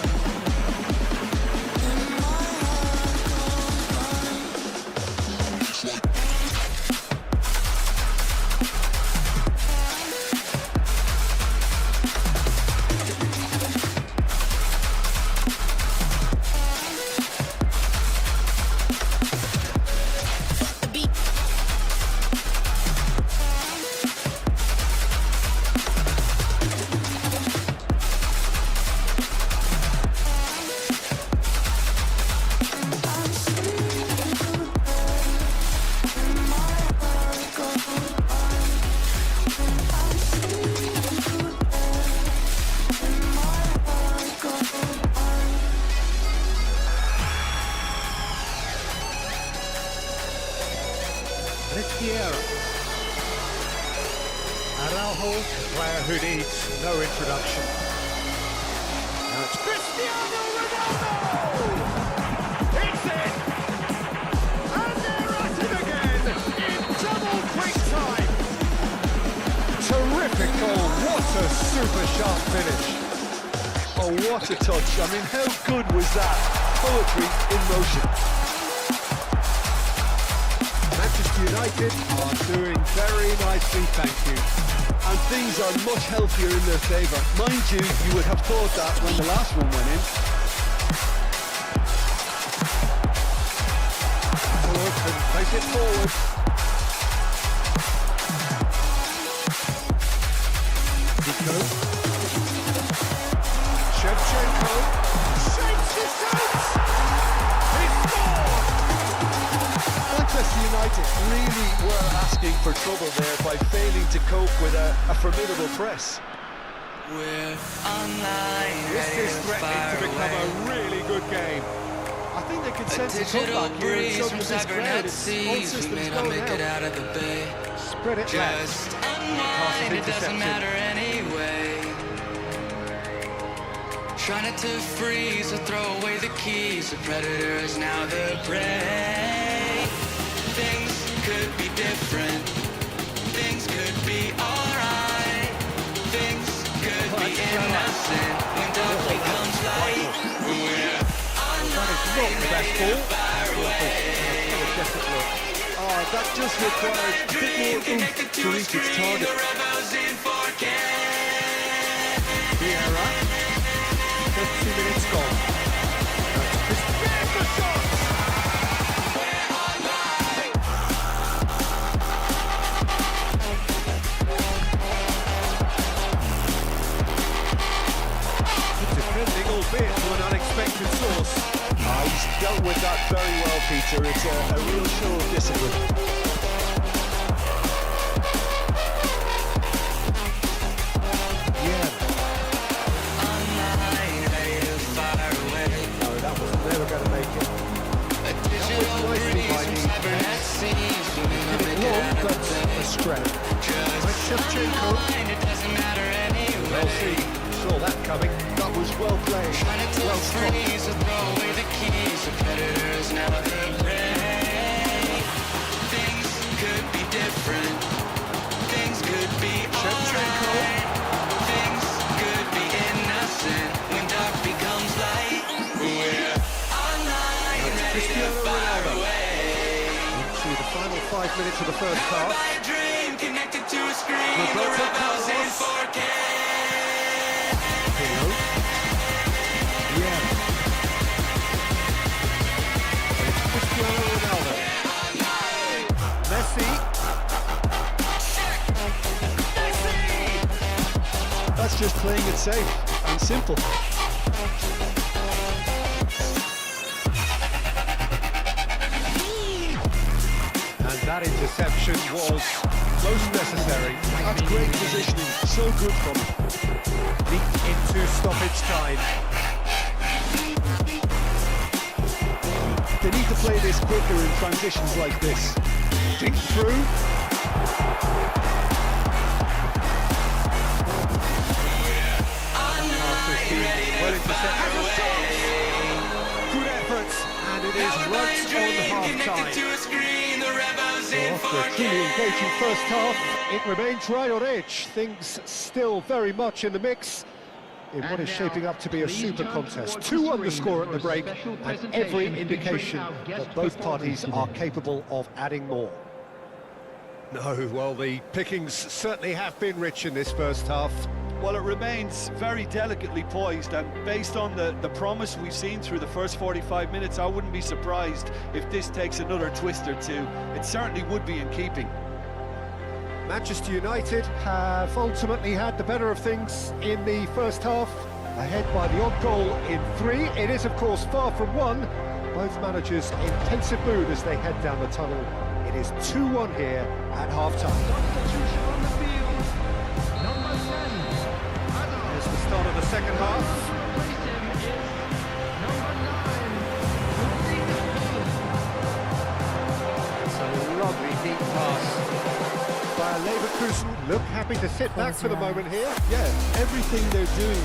Хорошого, a player who needs no introduction. Now it's Cristiano Ronaldo! It's in! And they're at it again in double quick time! Terrific goal, what a super sharp finish. Oh, what a touch. I mean, how good was that? Poetry in motion. Manchester United are doing very nicely, thank you. And things are much healthier in their favour. Mind you, you would have thought that when the last one went in. Forward and place it forward. Zico. Shevchenko. Shapes distance! He scored! Manchester United really were asking for trouble there by failing to cope with a formidable press. We're online, This ready is to threatening fire to become away. a really good game. I think they could A sense a digital comeback here and breeze so from does this crowd. cybernet It's all seas. We systems may not go make it now. out of the bay. Spread it left. Just unwind, it doesn't intercepted. matter anyway. Try not to freeze or throw away the keys. The predator is now the prey. Things could be different. Things could be alright. Things could be innocent when dark becomes light. We're online. not the best ball. Oh, that just required a bit more oomph to reach its target. Vieira. 50 minutes gone. There's the shot! Defending, albeit from an unexpected source. He's dealt with that very well, Peter. It's a real show of discipline. Yeah. No, that was never going to make it. That was nicely by the long, but a stretch. Like Shevchenko. Well seen. Saw that coming. That was well played. Well struck. Cristiano Ronaldo into the final 5 minutes of the first half. Roberto Carlos. Pirlo. Yeah. It's Cristiano Ronaldo. Messi. That's just playing it safe and simple. And that interception was most necessary. That's great positioning. So good from him. Leaked into stoppage time. They need to play this quicker in transitions like this. Dink through. Well intercepted. Good efforts, and it is right on half-time. After a truly engaging first half, it remains right on edge. Things still very much in the mix in what is shaping up to be a super contest. 2-1 the score at the break, and every indication that both parties are capable of adding more. No, well, the pickings certainly have been rich in this first half. Well, it remains very delicately poised, and based on the promise we've seen through the first 45 minutes, I wouldn't be surprised if this takes another twist or two. It certainly would be in keeping. Manchester United have ultimately had the better of things in the first half, ahead by the odd goal in 3. It is, of course, far from 1. Both managers in pensive mood as they head down the tunnel. It is 2-1 here at half-time. Substitution on the field. Number 10. Here's the start of the second half. Replace him is number 9. It's a lovely deep pass by Leverkusen. Look happy to sit back for the moment here. Yeah, everything they're doing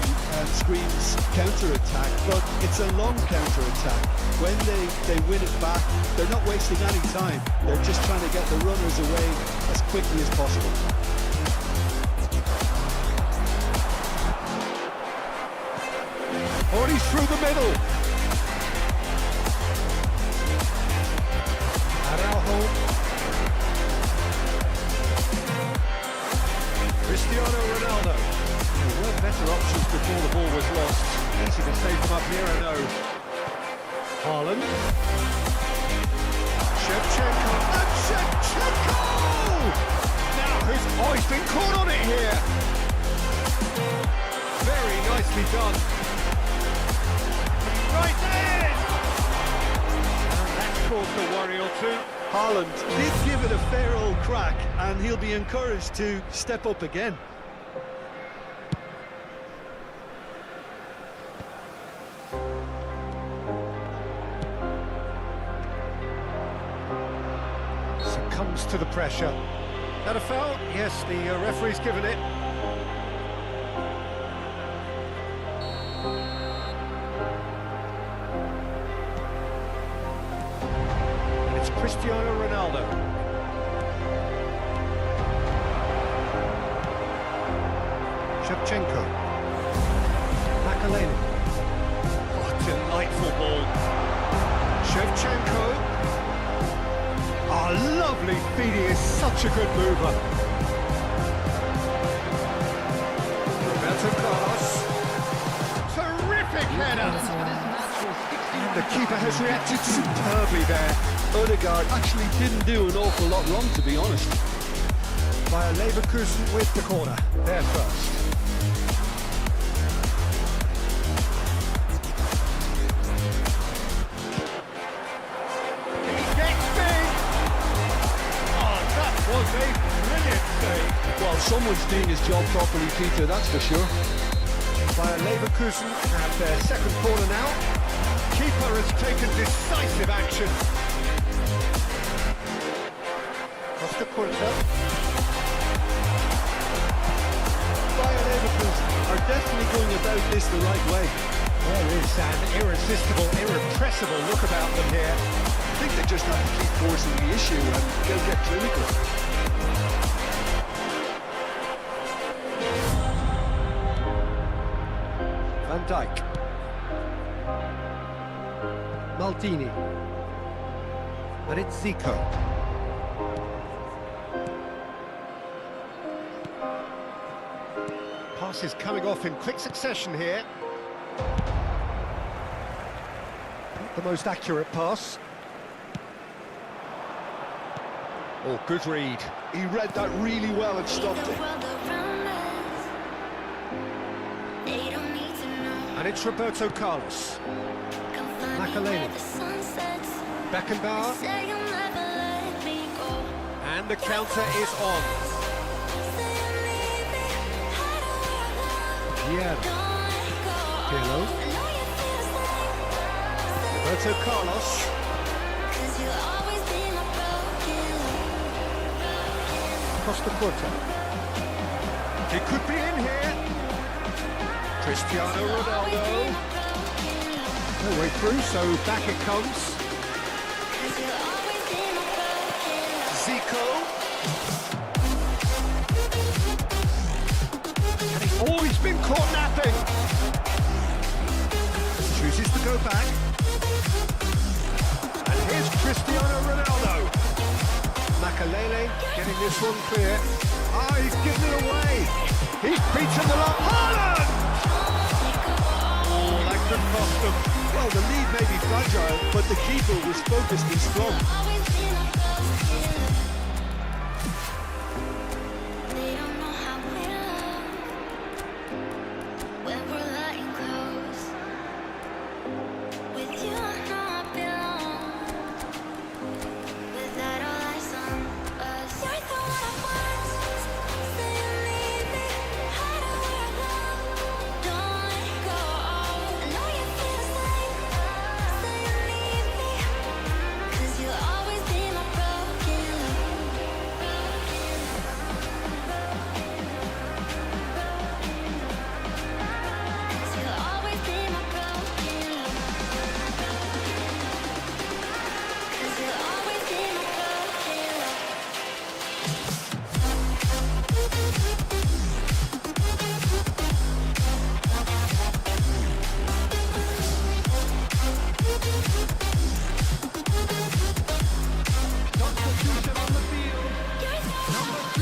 screams counter-attack, but it's a long counter-attack. When they win it back, they're not wasting any time. They're just trying to get the runners away as quickly as possible. Oh, he's through the middle. Araujo. Cristiano Ronaldo. There were better options before the ball was lost. Easy to save them up here, I know. Haaland. Shevchenko. And Shevchenko! Now, he's been caught on it here. Very nicely done. Right there! And that caused a worry or two. Haaland did give it a fair old crack, and he'll be encouraged to step up again. Succumbs to the pressure. That a foul? Yes, the referee's given it. And it's Cristiano Ronaldo. Shevchenko. Makaleli. Oh, delightful ball. Speedy is such a good mover. Roberto Carlos. Terrific header. And the keeper has reacted superbly there. Odegaard actually didn't do an awful lot wrong, to be honest. Bayer Leverkusen with the corner. They're first. He gets big. Oh, that was a brilliant save. Well, someone's doing his job properly, Peter, that's for sure. Bayer Leverkusen have their second corner now. Keeper has taken decisive action. Costa Curta. Bayern Leverkusen are definitely going about this the right way. There is an irresistible, irrepressible look about them here. I think they just have to keep forcing the issue and they'll get clinical. Van Dijk. Maldini. And it's Zico. Passes coming off in quick succession here. Not the most accurate pass. Oh, good read. He read that really well and stopped it. And it's Roberto Carlos. Makaleli. Beckenbauer. And the counter is on. Pirlo. Roberto Carlos. Costa Curta. He could be in here. Cristiano Ronaldo. No way through, so back it comes. Zico. Oh, he's been caught napping. Chooses to go back. And here's Cristiano Ronaldo. Makaleli getting this one clear. Ah, he's given it away. He's beaten the lock. Haaland! Oh, that could cost them. Well, the lead may be fragile, but the keeper was focused and strong.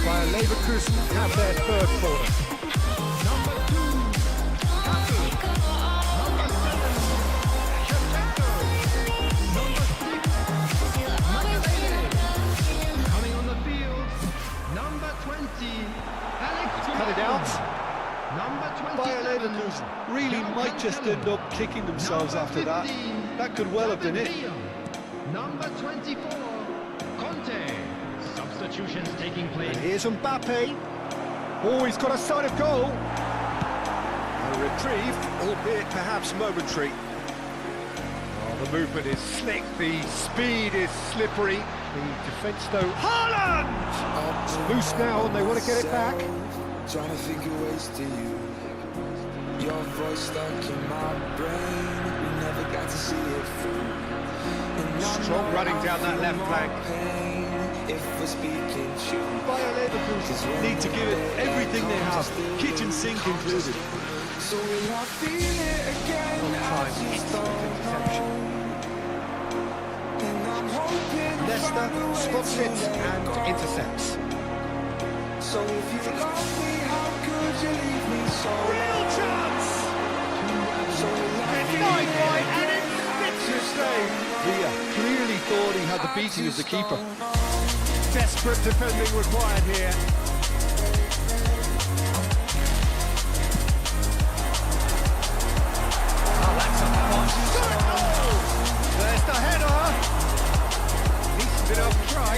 Bayer Leverkusen have their third corner. Coming on the field, number 20, Alex. Cut it out. Number Bayern 27. Leverkusen really might just end up kicking themselves after that. That could well have been it. Number 24, Conte. Substitutions taking place. And here's Mbappe. Oh, he's got a sight of goal. A reprieve, albeit perhaps momentary. Oh, the movement is slick, the speed is slippery. The defence though, Haaland! It's loose now and they want to get it back. Trying to figure ways to you. Your voice stuck in my brain. We never got to see it through. Strong running down that left flank. If we're speaking true. Bayern Leverkusen need to give it everything they have, kitchen sink included. So will I feel it again? I just don't know. And I'm hoping Leicester spots it and intercepts. So if you love me, how could you leave me so Real chance! So Denied by and it fits his stay. Villa clearly thought he had the beating of the keeper. Desperate defending required here. Oh, that's a good goal! There's the header. He's been up try.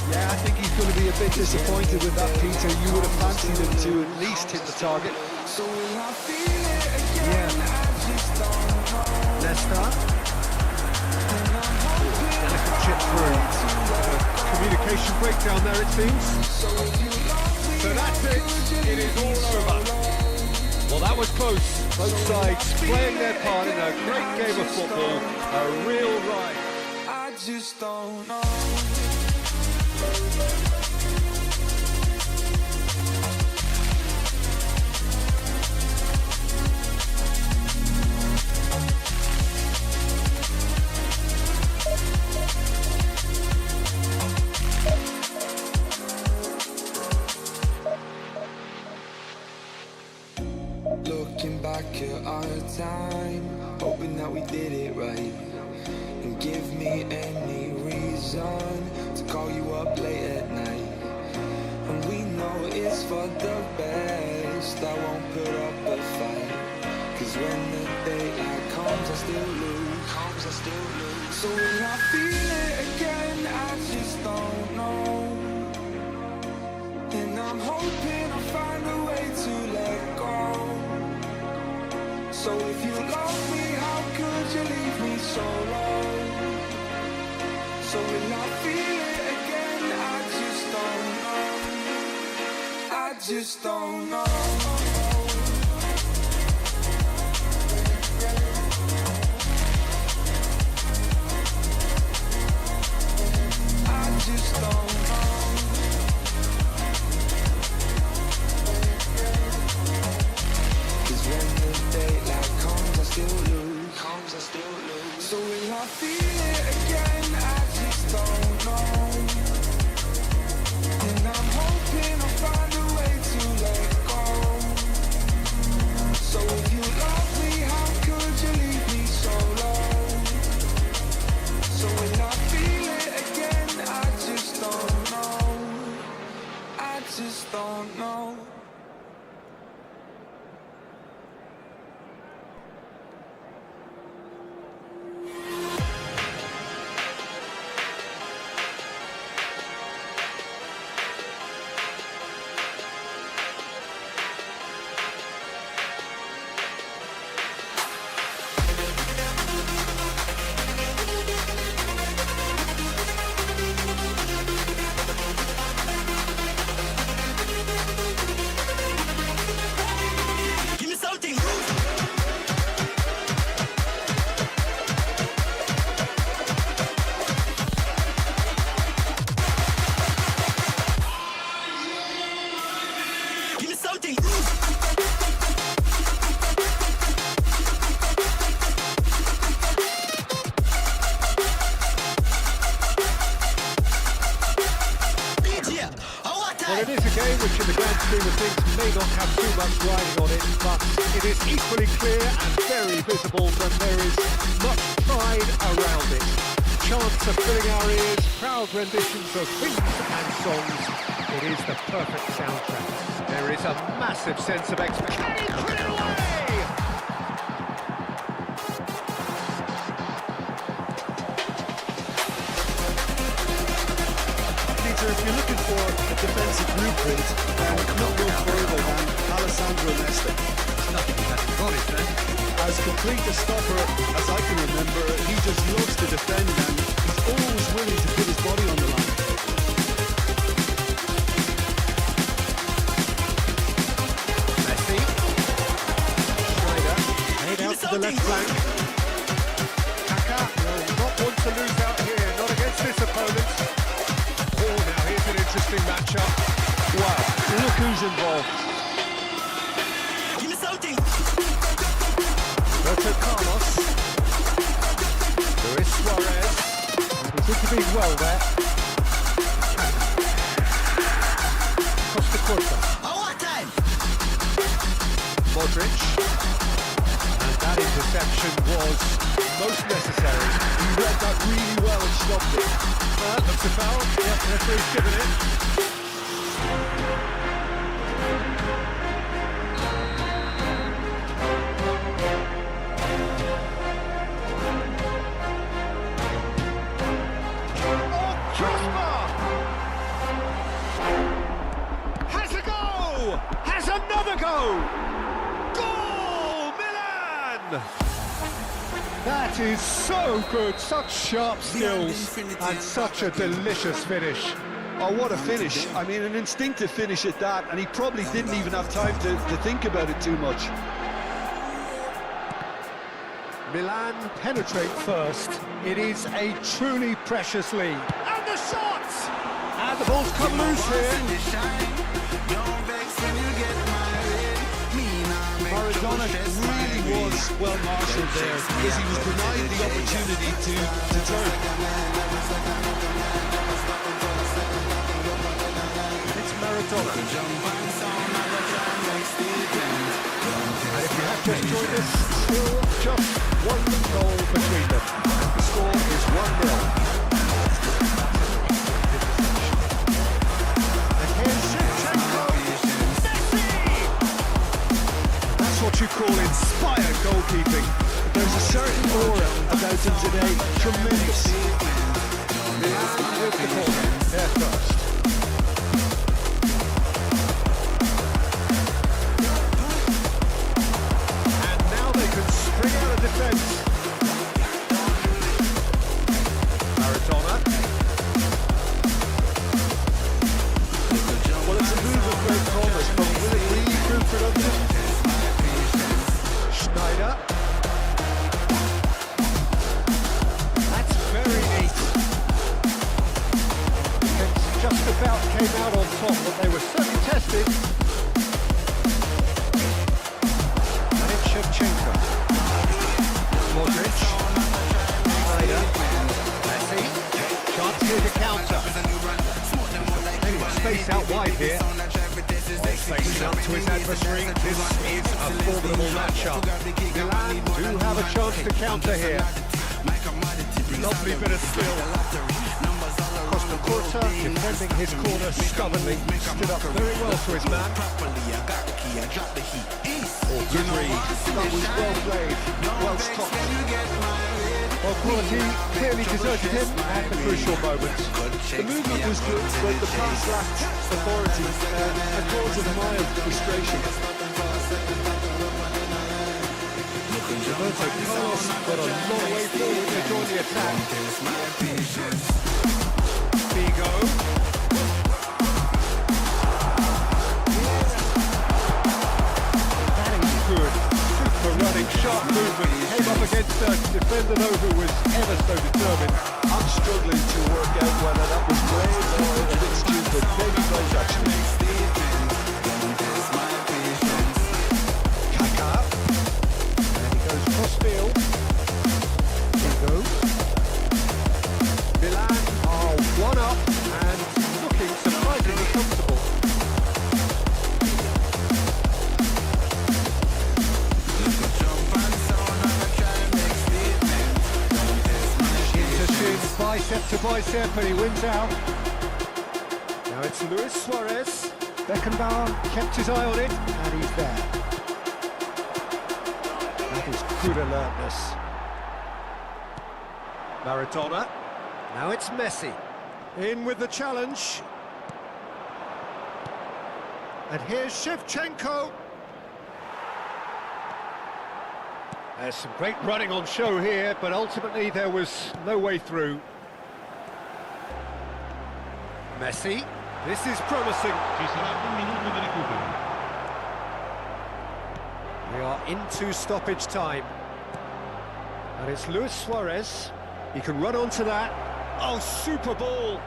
Yeah, I think he's going to be a bit disappointed with that, Peter. You would have fancied him to at least hit the target. So will I feel it again? Yeah. I just don't know. Leicester. And I'm hoping Delicate chip through. Communication breakdown there, it seems. so if you love me, So that's it. It is all over. Well, that was close. Both sides playing their part in a great game of football. A real ride. I just don't know. Looking back at our time, hoping that we did it right. And give me any reason to call you up late at night. And we know it's for the best, I won't put up a fight. Cause when the daylight comes, I still lose. So will I feel it again? I just don't know. And I'm hoping I'll find a way to let go. So if you love me, how could you leave me so low? So will I feel it again? I just don't know. I just don't know. I just don't know. Cause when the daylight comes, I still lose. So will I feel it again? I just don't know. And I'm hoping I'll find a way to let go. So if you love me, how could you leave me so low? So will I feel it again? I just don't know. I just don't know. Well, it is a game which in the grand scheme of things may not have too much riding on it, but it is equally clear and very visible that there is much pride around it. Chants are filling our ears, proud renditions of hymns and songs. It is the perfect soundtrack. There is a massive sense of expectation. Put it away! Peter, if you're looking for a defensive blueprint, not go further than Alessandro Nesta. As complete a stopper as I can remember, he just loves to defend and he's always willing to put his body on the line. Messi. Schneider. Head out to the left flank. Kaka will not want to lose out here, not against this opponent. Oh, now here's an interesting matchup. Wow, look who's involved. Roberto Carlos. Luis Suarez. And he's Intervened well there. Across the quarter. Modric. And that interception was most necessary. He read that really well and stopped it. Looks a foul. Yeah, the referee's given it. Has a go! Has another go! Goal! Milan! That is so good, such sharp skills and such a delicious finish. Oh, what a finish. I mean, an instinctive finish at that, and he probably didn't even have time to think about it too much. Milan penetrate first. It is a truly precious lead. And the shot! And the ball's come loose here. Maradona really was well marshalled there because he was denied the opportunity to turn. It's Maradona. And if you have just joined us, still just one goal between them. And the score is 1-0. And here's Shevchenko. Messi! That's what you call inspired goalkeeping. There's a certain aura about him today. Tremendous. Milan with the corner. They're first. And now they can spring out of defence. Maradona. Well, it's a move of great promise, but will it really prove productive? Schneider. That's very neat. Defence just about came out on top, but they were certainly tested. And it's Shevchenko. Modric. Schneider. Messi. Chance here to counter. Plenty of space out wide here. Facing up to his adversary. This is a formidable matchup. Milan do have a chance to counter here. Lovely bit of skill. Across the quarter, defending his corner stubbornly. Stood up very well to his man. Oh, good read. That was well played. Well stopped. Well, quality clearly deserted him at the crucial moments. The movement was good, but the pass lacked authority, a cause of mild frustration. Roberto Carlos got a long way forward to join the attack. Figo. That is good. Super running, sharp movement. Came up against a defender though who was ever so determined. I'm struggling to work out whether that was brave or a bit stupid. Maybe both, actually. Kaka. And he goes cross-field. Figo. Milan are one up and looking surprisingly comfortable. Bicep to bicep and he wins out. Now it's Luis Suarez. Beckenbauer kept his eye on it and he's there. That is good alertness. Maradona. Now it's Messi. In with the challenge. And here's Shevchenko. There's some great running on show here, but ultimately there was no way through. Messi, this is promising. We are into stoppage time. And it's Luis Suarez. He can run onto that. Oh, super ball.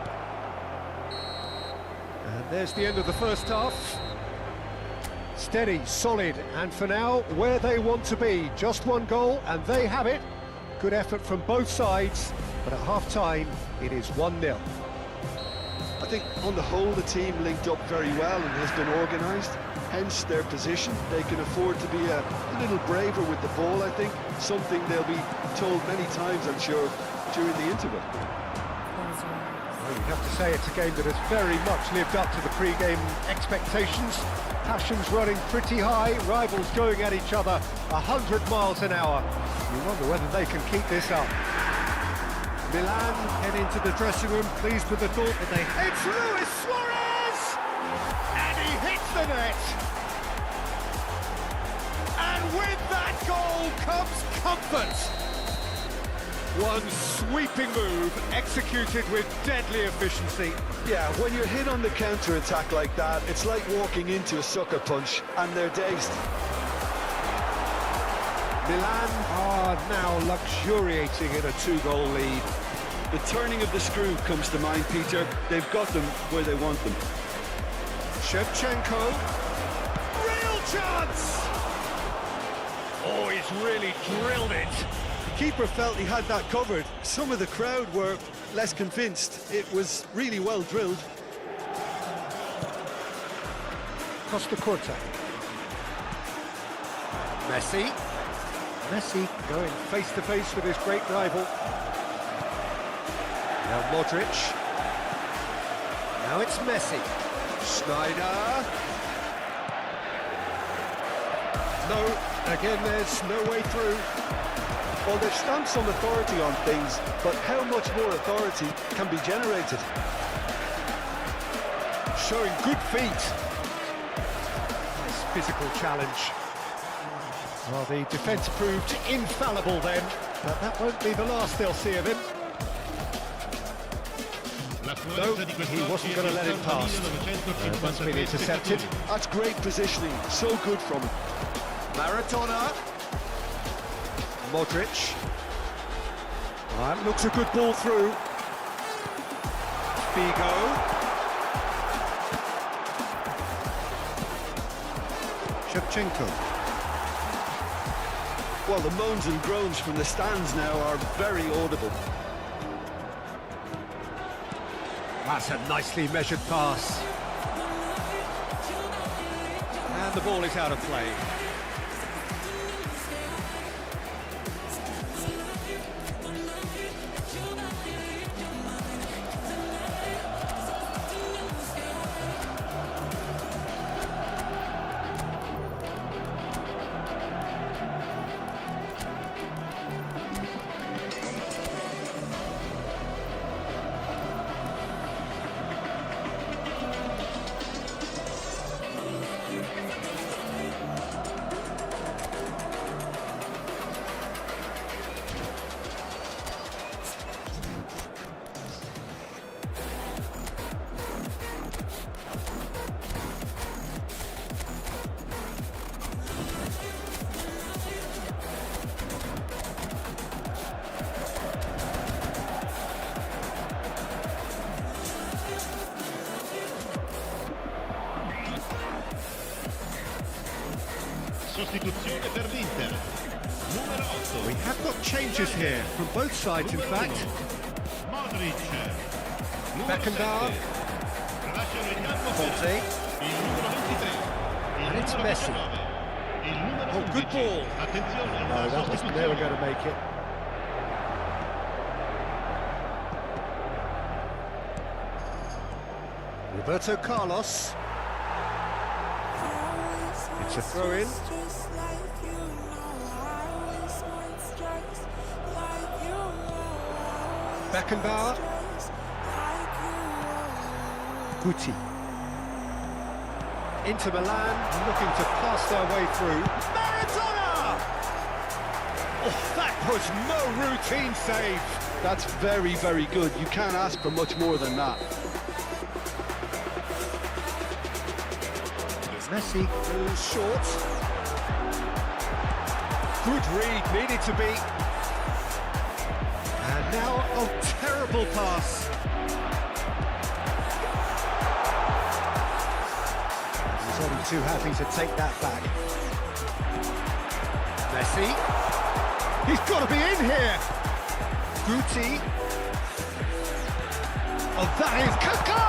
And there's the end of the first half. Steady, solid, and for now, where they want to be. Just one goal, and they have it. Good effort from both sides, but at half-time, It is 1-0. I think on the whole the team linked up very well and has been organised, hence their position. They can afford to be a little braver with the ball, I think, something they'll be told many times, I'm sure, during the interval. Well, you have to say it's a game that has very much lived up to the pre-game expectations. Passions running pretty high, rivals going at each other 100 miles an hour. You wonder whether they can keep this up. Milan head into the dressing room, pleased with the thought that they... It's Luis Suarez! And he hits the net! And with that goal comes comfort! One sweeping move, executed with deadly efficiency. Yeah, when you're hit on the counter-attack like that, it's like walking into a sucker punch and they're dazed. Milan are now luxuriating in a 2-goal lead. The turning of the screw comes to mind, Peter. They've got them where they want them. Shevchenko. Real chance! Oh, he's really drilled it. The keeper felt he had that covered. Some of the crowd were less convinced. It was really well drilled. Costa Corta. Messi. Messi going face-to-face with his great rival. Now Modric. Now it's Messi. Snyder. No, again there's no way through. Well, they've stamped some authority on things, but how much more authority can be generated? Showing good feet. Nice physical challenge. Well, the defence proved infallible then, but that won't be the last they'll see of him. No, he wasn't going to let it pass. That's been intercepted. That's great positioning, so good from him. Maradona. Modric. That looks a good ball through. Figo. Shevchenko. Well, the moans and groans from the stands now are very audible. That's a nicely measured pass. And the ball is out of play. Sostituzione per l'Inter. Numero 8. We have got changes here, from both sides in fact. Modric. Beckenbauer. Lasciano in campo Conte. il numero 23. And it's Messi. Il numero Oh, good 11. ball. Attenzione No, alla that was never going to make it. Roberto Carlos. It's a throw-in. Beckenbauer. Guti. Inter Milan looking to pass their way through. Maradona! Oh, that was no routine save. That's very, very good. You can't ask for much more than that. Messi goes short. Good read, needed to be. And now a terrible pass. He's only too happy to take that back. Messi. He's got to be in here. Guti. Oh, that is Kaka!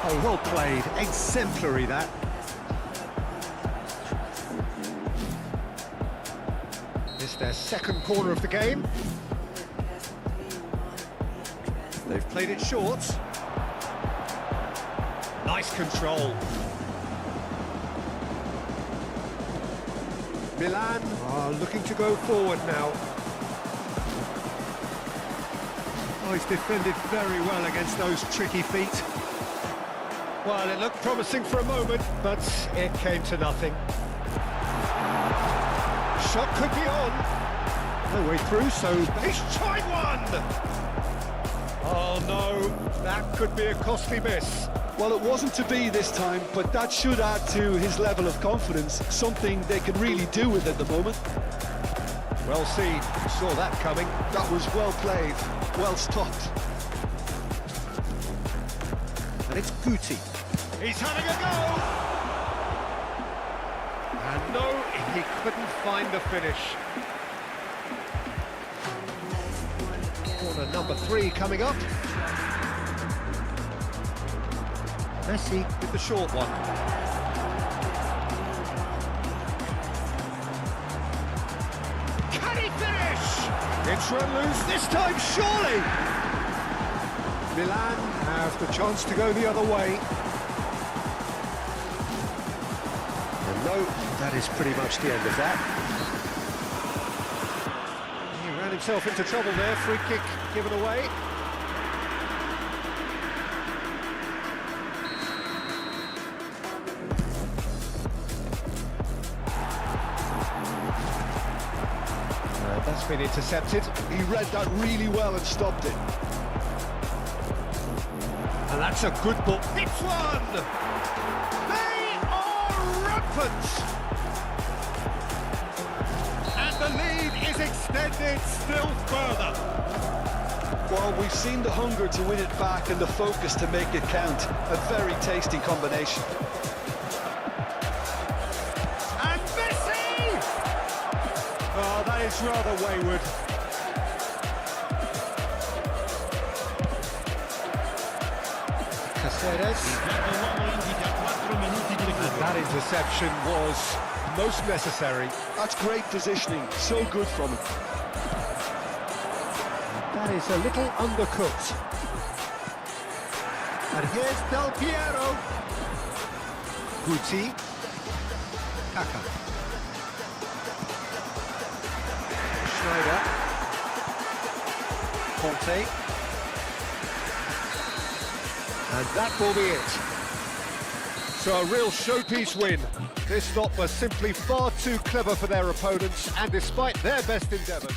Oh, well played. Exemplary, that. It's their second corner of the game. They've played it short. Nice control. Milan are looking to go forward now. Oh, he's defended very well against those tricky feet. Well, it looked promising for a moment, but it came to nothing. Shot could be on. No way through, so he's tried one! Oh no, that could be a costly miss. Well, it wasn't to be this time, but that should add to his level of confidence, something they can really do with at the moment. Well seen, saw that coming. That was well played, well stopped. And it's Guti. He's having a go! And no, he couldn't find the finish. Corner number 3 coming up. Messi with the short one. Can he finish? It's run loose this time, surely! Milan have the chance to go the other way. And no, that is pretty much the end of that. He ran himself into trouble there, free kick given away. That's been intercepted. He read that really well and stopped it. And that's a good ball. It's one! They are rampant! And the lead is extended still further. Well, we've seen the hunger to win it back and the focus to make it count. A very tasty combination. And Messi! Oh, that is rather wayward. Caceres. And that interception was most necessary. That's great positioning, so good from him. That is a little undercooked. And here's Del Piero. Guti. Kaka. Schneider. Conte. And that will be it. So a real showpiece win. This lot was simply far too clever for their opponents, and despite their best endeavours.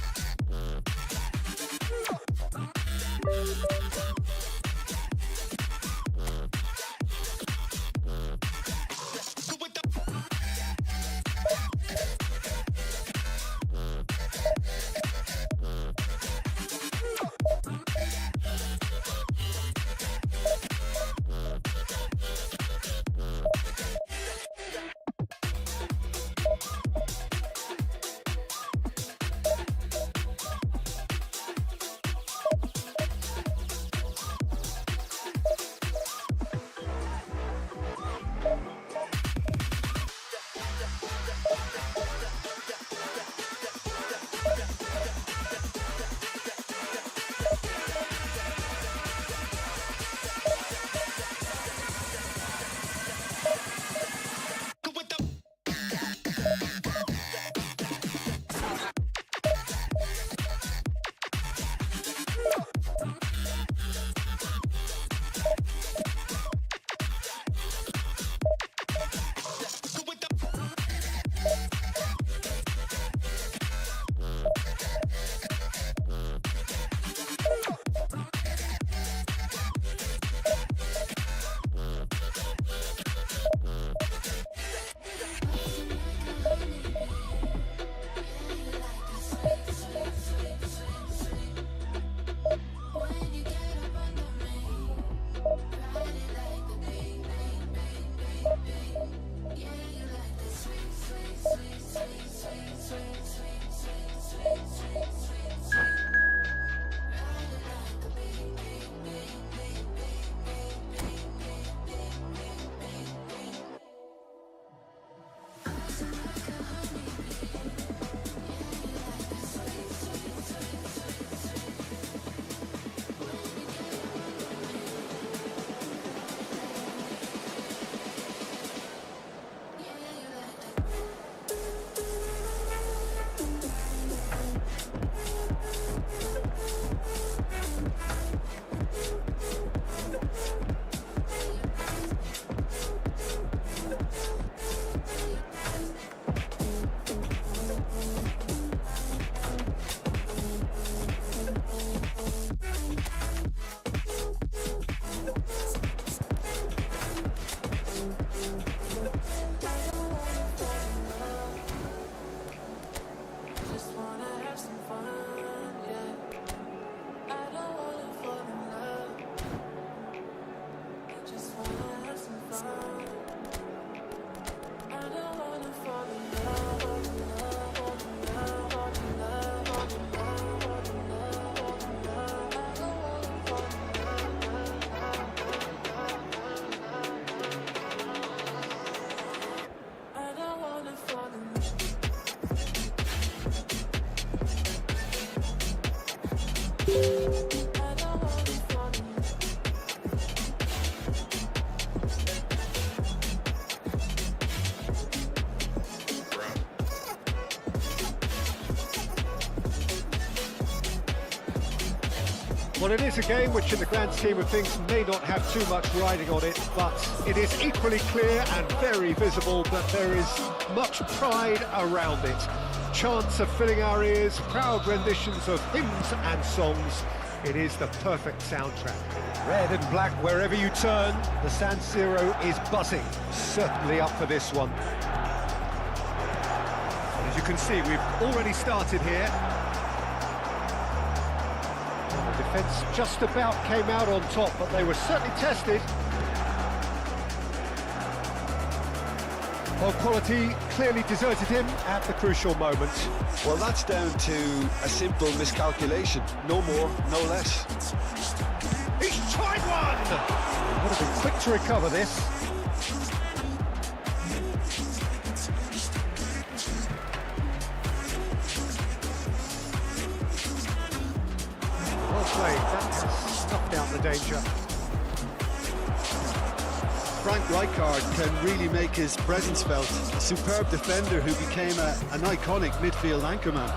Well, it is a game which in the grand scheme of things may not have too much riding on it, but it is equally clear and very visible that there is much pride around it. Chants are filling our ears, proud renditions of hymns and songs. It is the perfect soundtrack. Red and black wherever you turn, the San Siro is buzzing. Certainly up for this one. And as you can see, we've already started here. The defence just about came out on top, but they were certainly tested. Well, quality clearly deserted him at the crucial moment. Well, that's down to a simple miscalculation. No more, no less. He's tried one! Would have been quick to recover this. Well played, that has snuffed out the danger. Frank Rijkaard can really make his presence felt. A superb defender who became an iconic midfield anchorman.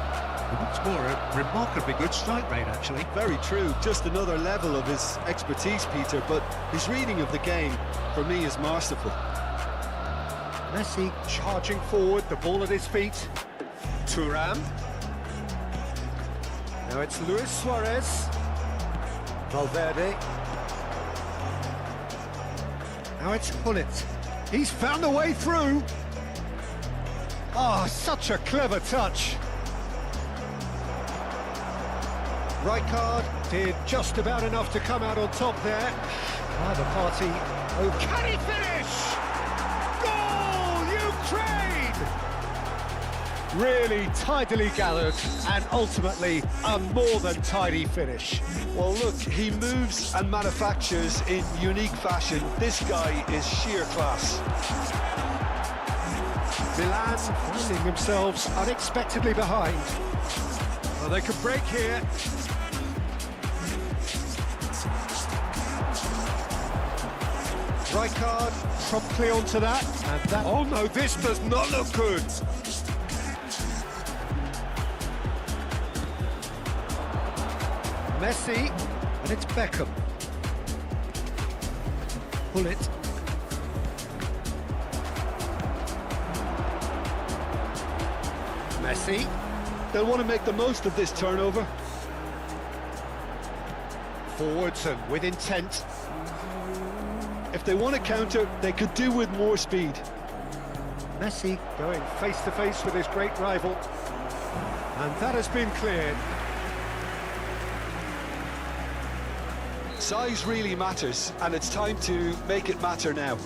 What's more, a remarkably good strike rate, actually. Very true, just another level of his expertise, Peter, but his reading of the game, for me, is masterful. Messi charging forward, the ball at his feet. Thuram. Now it's Luis Suarez. Valverde. Now it's Hullet. He's found a way through. Ah, such a clever touch. Rijkaard did just about enough to come out on top there. Neither party. Oh, can he finish? Goal, Ukraine! Really tidily gathered and ultimately a more than tidy finish. Well, look, he moves and manufactures in unique fashion. This guy is sheer class. Milan finding themselves unexpectedly behind. Well, they could break here. Rijkaard promptly onto that, and that... Oh no, this does not look good! Messi, and it's Beckham. Hullet. Messi. They'll want to make the most of this turnover. Forwards and with intent. If they want to counter, they could do with more speed. Messi going face to face with his great rival. And that has been cleared. Size really matters, and it's time to make it matter now.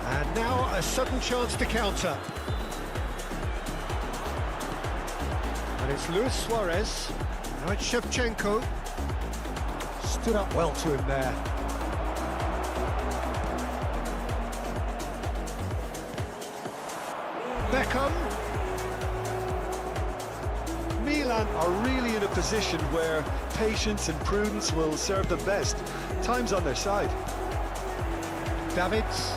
And now a sudden chance to counter. And it's Luis Suarez. Now it's Shevchenko. Stood up well to him there. Beckham. Milan are really in a position where patience and prudence will serve them best. Time's on their side. Davids.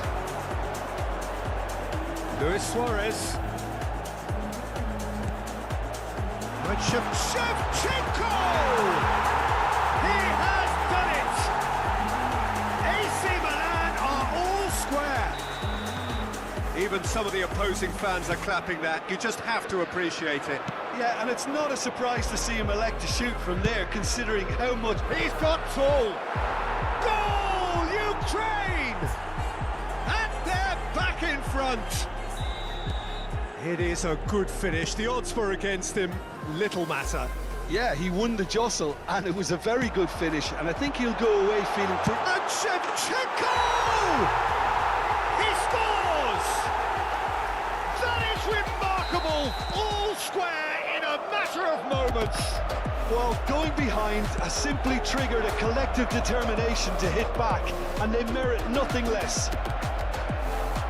Luis Suarez. Now it's Shevchenko! He has done it! AC Milan are all square. Even some of the opposing fans are clapping that. You just have to appreciate it. Yeah, and it's not a surprise to see him elect to shoot from there, considering how much... He's got tall. Goal! front. It is a good finish. The odds were against him. Little matter. Yeah, he won the jostle, and it was a very good finish, and I think he'll go away feeling pretty... And Shevchenko! He scores! That is remarkable! All square in a matter of moments. Well, going behind has simply triggered a collective determination to hit back, and they merit nothing less.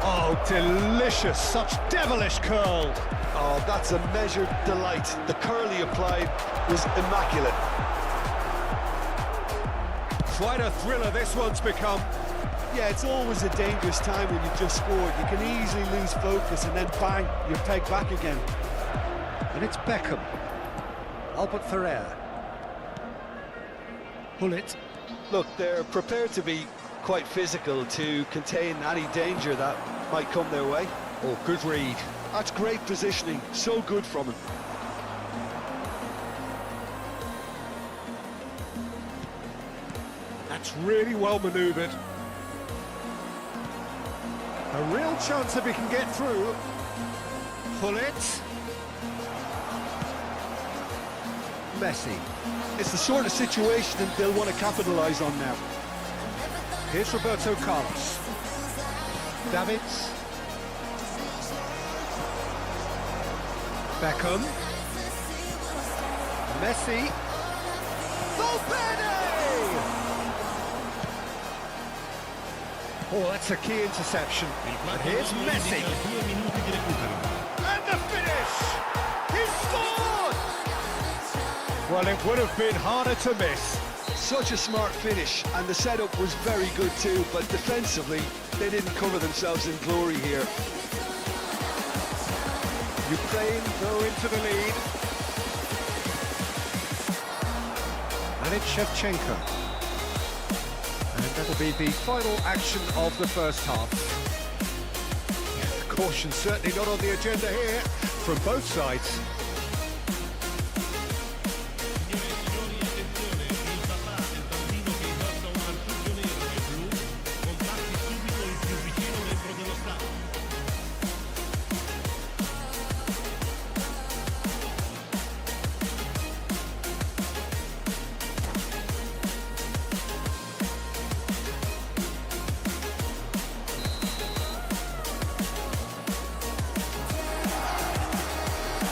Oh, delicious. Such devilish curl. Oh, that's a measured delight. The curl he applied was immaculate. Quite a thriller this one's become. Yeah, it's always a dangerous time when you've just scored. You can easily lose focus and then bang, you're pegged back again. And it's Beckham. Albert Ferrer. Bullet. Look, they're prepared to be quite physical to contain any danger that might come their way. Oh, good read. That's great positioning, so good from him. That's really well manoeuvred. A real chance if he can get through. Bullet. Messi. It's the sort of situation that they'll want to capitalise on now. Here's Roberto Carlos. Davids. Beckham. Messi. Valverde! Oh, that's a key interception. And here's Messi. 2 minuti di recupero. And the finish! He scored! Well, it would have been harder to miss. Such a smart finish, and the setup was very good too, but defensively, they didn't cover themselves in glory here. Ukraine go into the lead. And it's Shevchenko. And that'll be the final action of the first half. Caution certainly not on the agenda here from both sides.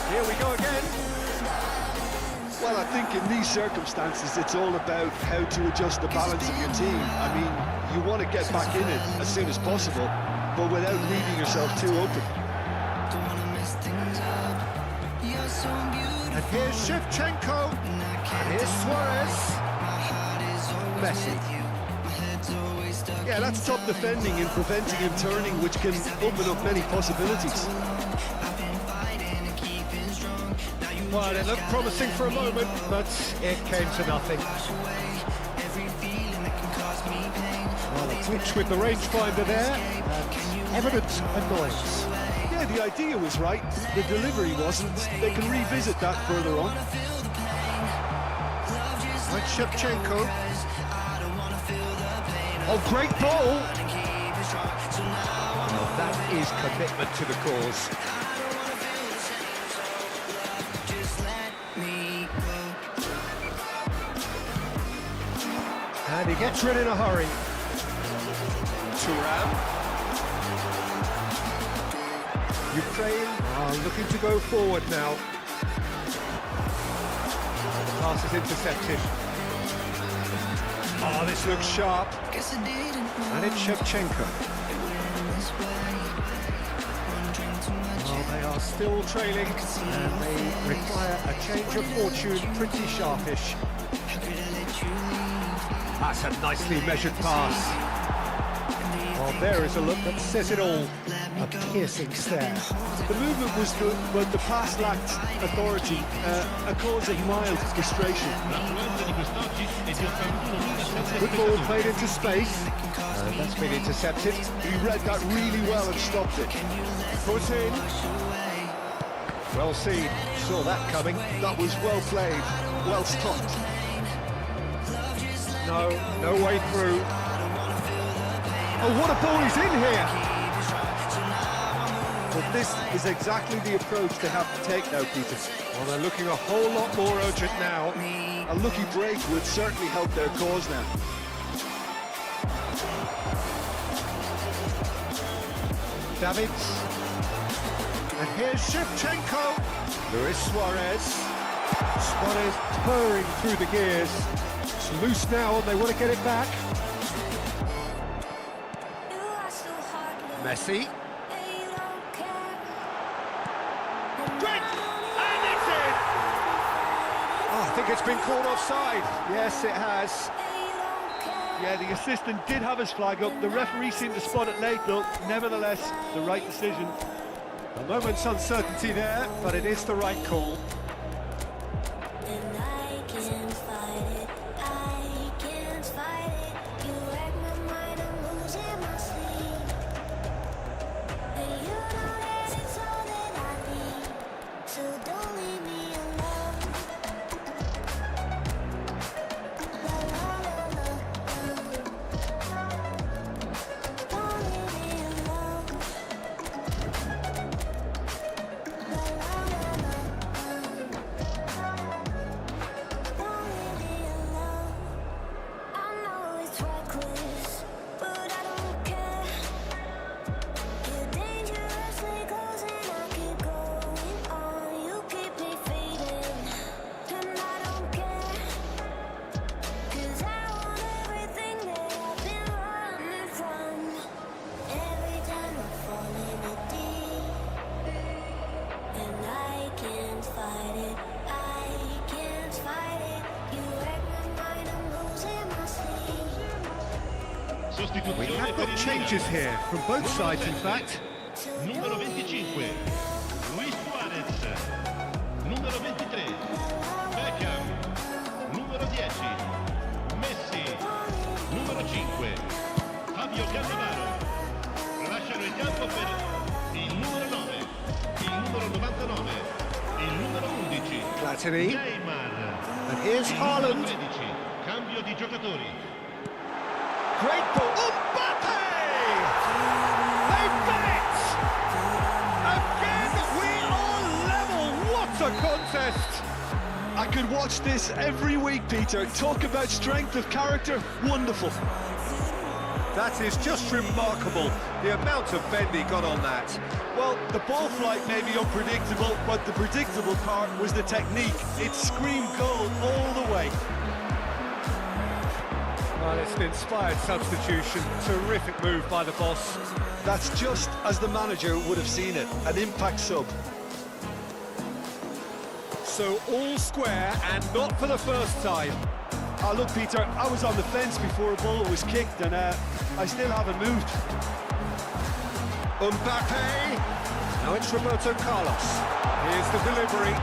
Here we go again. Well, I think in these circumstances, it's all about how to adjust the balance of your team. I mean, you want to get back in it as soon as possible, but without leaving yourself too open. And here's Shevchenko. And here's Suarez. Messi. Yeah, that's top defending and preventing him turning, which can open up many possibilities. Well, it looked promising for a moment, but it came to nothing. Well, a glitch with the rangefinder there, and evident annoyance. Yeah, the idea was right, the delivery wasn't. They can revisit that further on. And Shevchenko. Oh, great ball! Well, that is commitment to the cause. And he gets rid in a hurry. Thuram. Ukraine are looking to go forward now. The pass is intercepted. Oh, this looks sharp. And it's Shevchenko. Well, they are still trailing, and they require a change of fortune pretty sharpish. That's a nicely measured pass. Well, there is a look that says it all. A piercing stare. The movement was good, but the pass lacked authority, a cause of mild frustration. Good ball played into space. That's been intercepted. He read that really well and stopped it. Put in. Well seen. Saw that coming. That was well played, well stopped. No way through. Oh, what a ball he's in here! But this is exactly the approach they have to take now, Peter. Well, they're looking a whole lot more urgent now. A lucky break would certainly help their cause now. Davids. And here's Shevchenko. Luis Suarez. Suarez purring through the gears. It's loose now and they want to get it back. You are so heartless, Messi. and you don't care. Great! And it's in! Oh, I think it's been called offside. Yes, it has. Yeah, the assistant did have his flag up. The referee seemed to spot it late, though. Nevertheless, the right decision. A moment's uncertainty there, but it is the right call. And I can't fight it, I can't fight it. You wreck my mind, I'm losing my sleep. And you know that it's all that I need, so don't leave me alone. La la la la, don't leave me alone. La la la la. Don't leave me alone. I know it's reckless, but I don't care. You're dangerously close and I keep going on. You keep me fading, and I don't care. 'Cause I want everything that I've been running from. Every time I fall in it deep, and I can't fight it, I can't fight it. You wreck my mind, I'm losing my sleep. We Sostituzione have per got il changes Milan. here, from both sides in fact. Numero 25, Luis Suarez. Numero 23, Beckham. Numero 10, Messi. Numero 5, Fabio Cannavaro. Lasciano il campo per il numero 9, il numero 99, il numero 11, Platini. Neymar. And here's Il numero Haaland. 13, cambio di giocatori. Great ball. Mbappe! They've done it! Again, we are level. What a contest! I could watch this every week, Peter. Talk about strength of character. Wonderful. That is just remarkable, the amount of bend he got on that. Well, the ball flight may be unpredictable, but the predictable part was the technique. It screamed goal all the way. Well, it's an inspired substitution. Terrific move by the boss. That's just as the manager would have seen it. An impact sub. So all square and not for the first time. Oh, look, Peter, I was on the fence before a ball was kicked, and I still haven't moved. Mbappe. Now it's Roberto Carlos. Here's the delivery.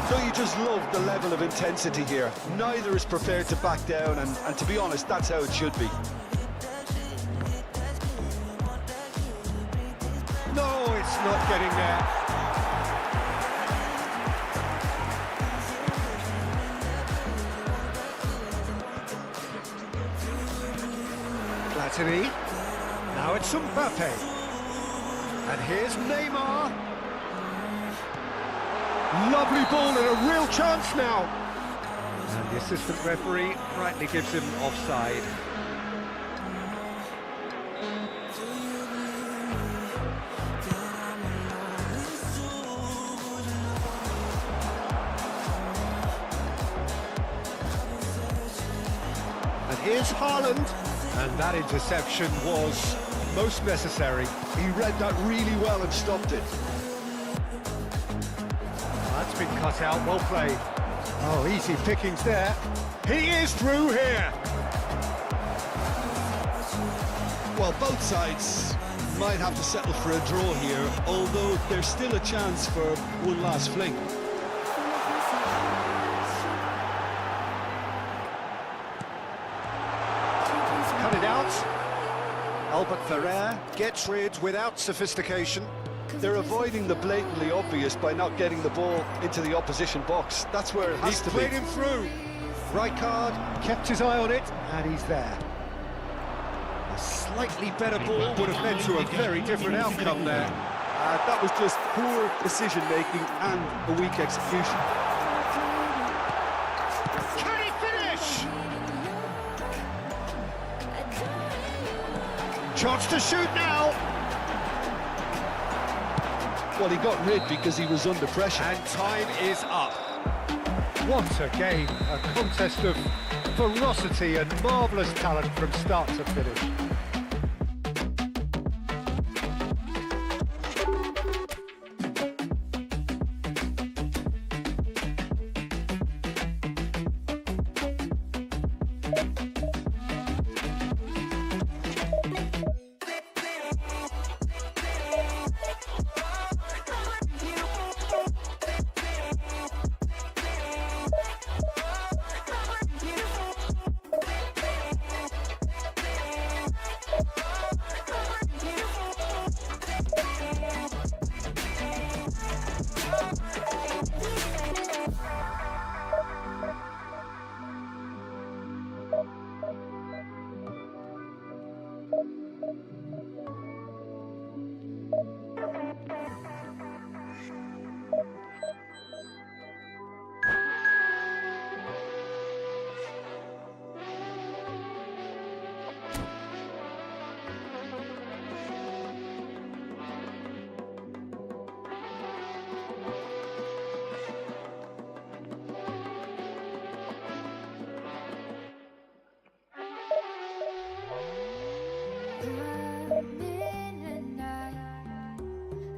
Don't you just love the level of intensity here? Neither is prepared to back down, and to be honest, that's how it should be. No, it's not getting there. Platini. Now it's Mbappe. And here's Neymar. Lovely ball and a real chance now. And the assistant referee rightly gives him offside. And here's Haaland. And that interception was most necessary. He read that really well and stopped it. That's been cut out, well played. Oh, easy pickings there. He is through here. Well, both sides might have to settle for a draw here, although there's still a chance for one last fling. Cut it out. Albert Ferrer gets rid without sophistication. They're avoiding the blatantly obvious by not getting the ball into the opposition box. That's where it has He's to be. played him through. Right card, kept his eye on it, and he's there. A Slightly better ball would have led to a very different outcome there. That was just poor decision-making and a weak execution. Can he finish? Chance to shoot now. Well, he got rid because he was under pressure. And time is up. What a game. A contest of ferocity and marvellous talent from start to finish.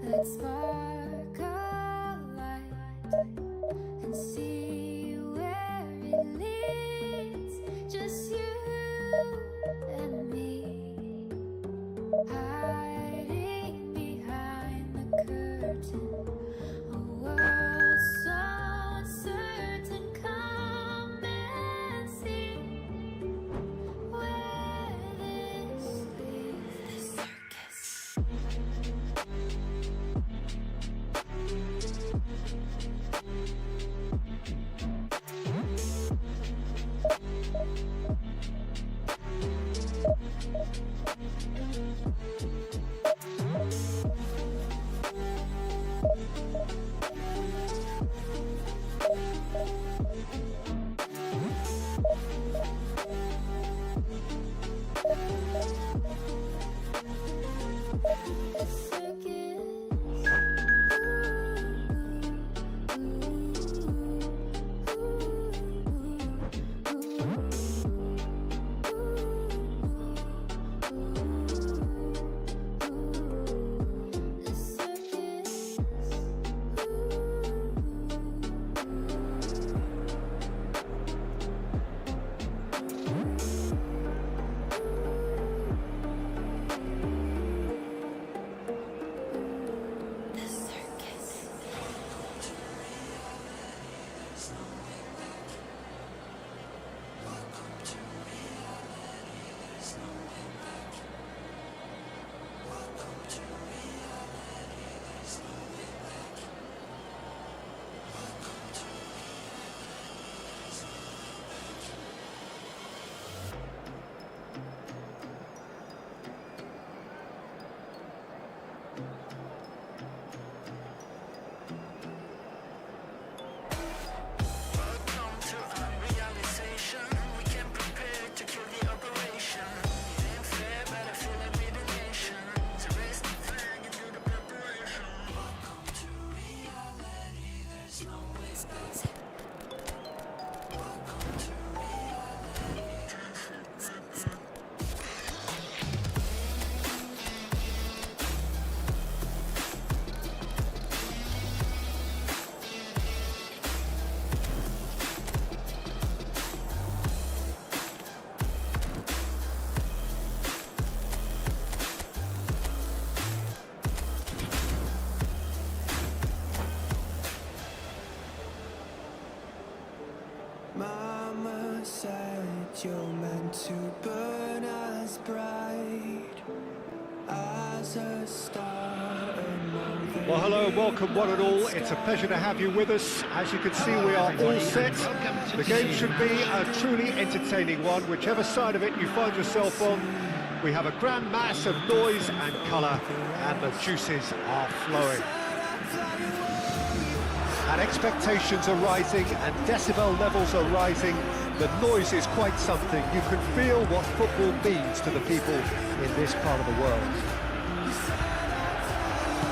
Let's spark a light and see where it leads. Just you and me, hiding behind the curtain. A world so uncertain. Come and see where this leads. The circus. Mama said you're meant to burn as bright as a star among the Well, hello and welcome one and all. It's a pleasure to have you with us. As you can see, we are all set. The game should be a truly entertaining one. Whichever side of it you find yourself on, We have a grand mass of noise and colour, and the juices are flowing. And expectations are rising, and decibel levels are rising. The noise is quite something. You can feel what football means to the people in this part of the world.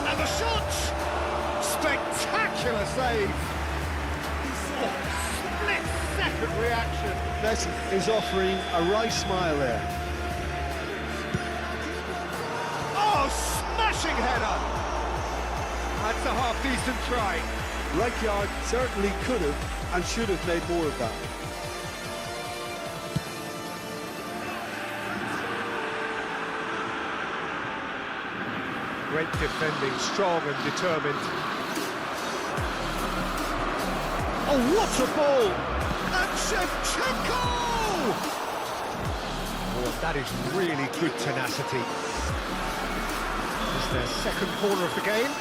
And the shot! Spectacular save! Oh, split-second reaction. Messi is offering a wry smile there. Oh, smashing header! That's a half-decent try. Rijkaard certainly could have and should have made more of that. Great defending, strong and determined. Oh, what a ball! And Shevchenko! Oh, that is really good tenacity. This is their second corner of the game.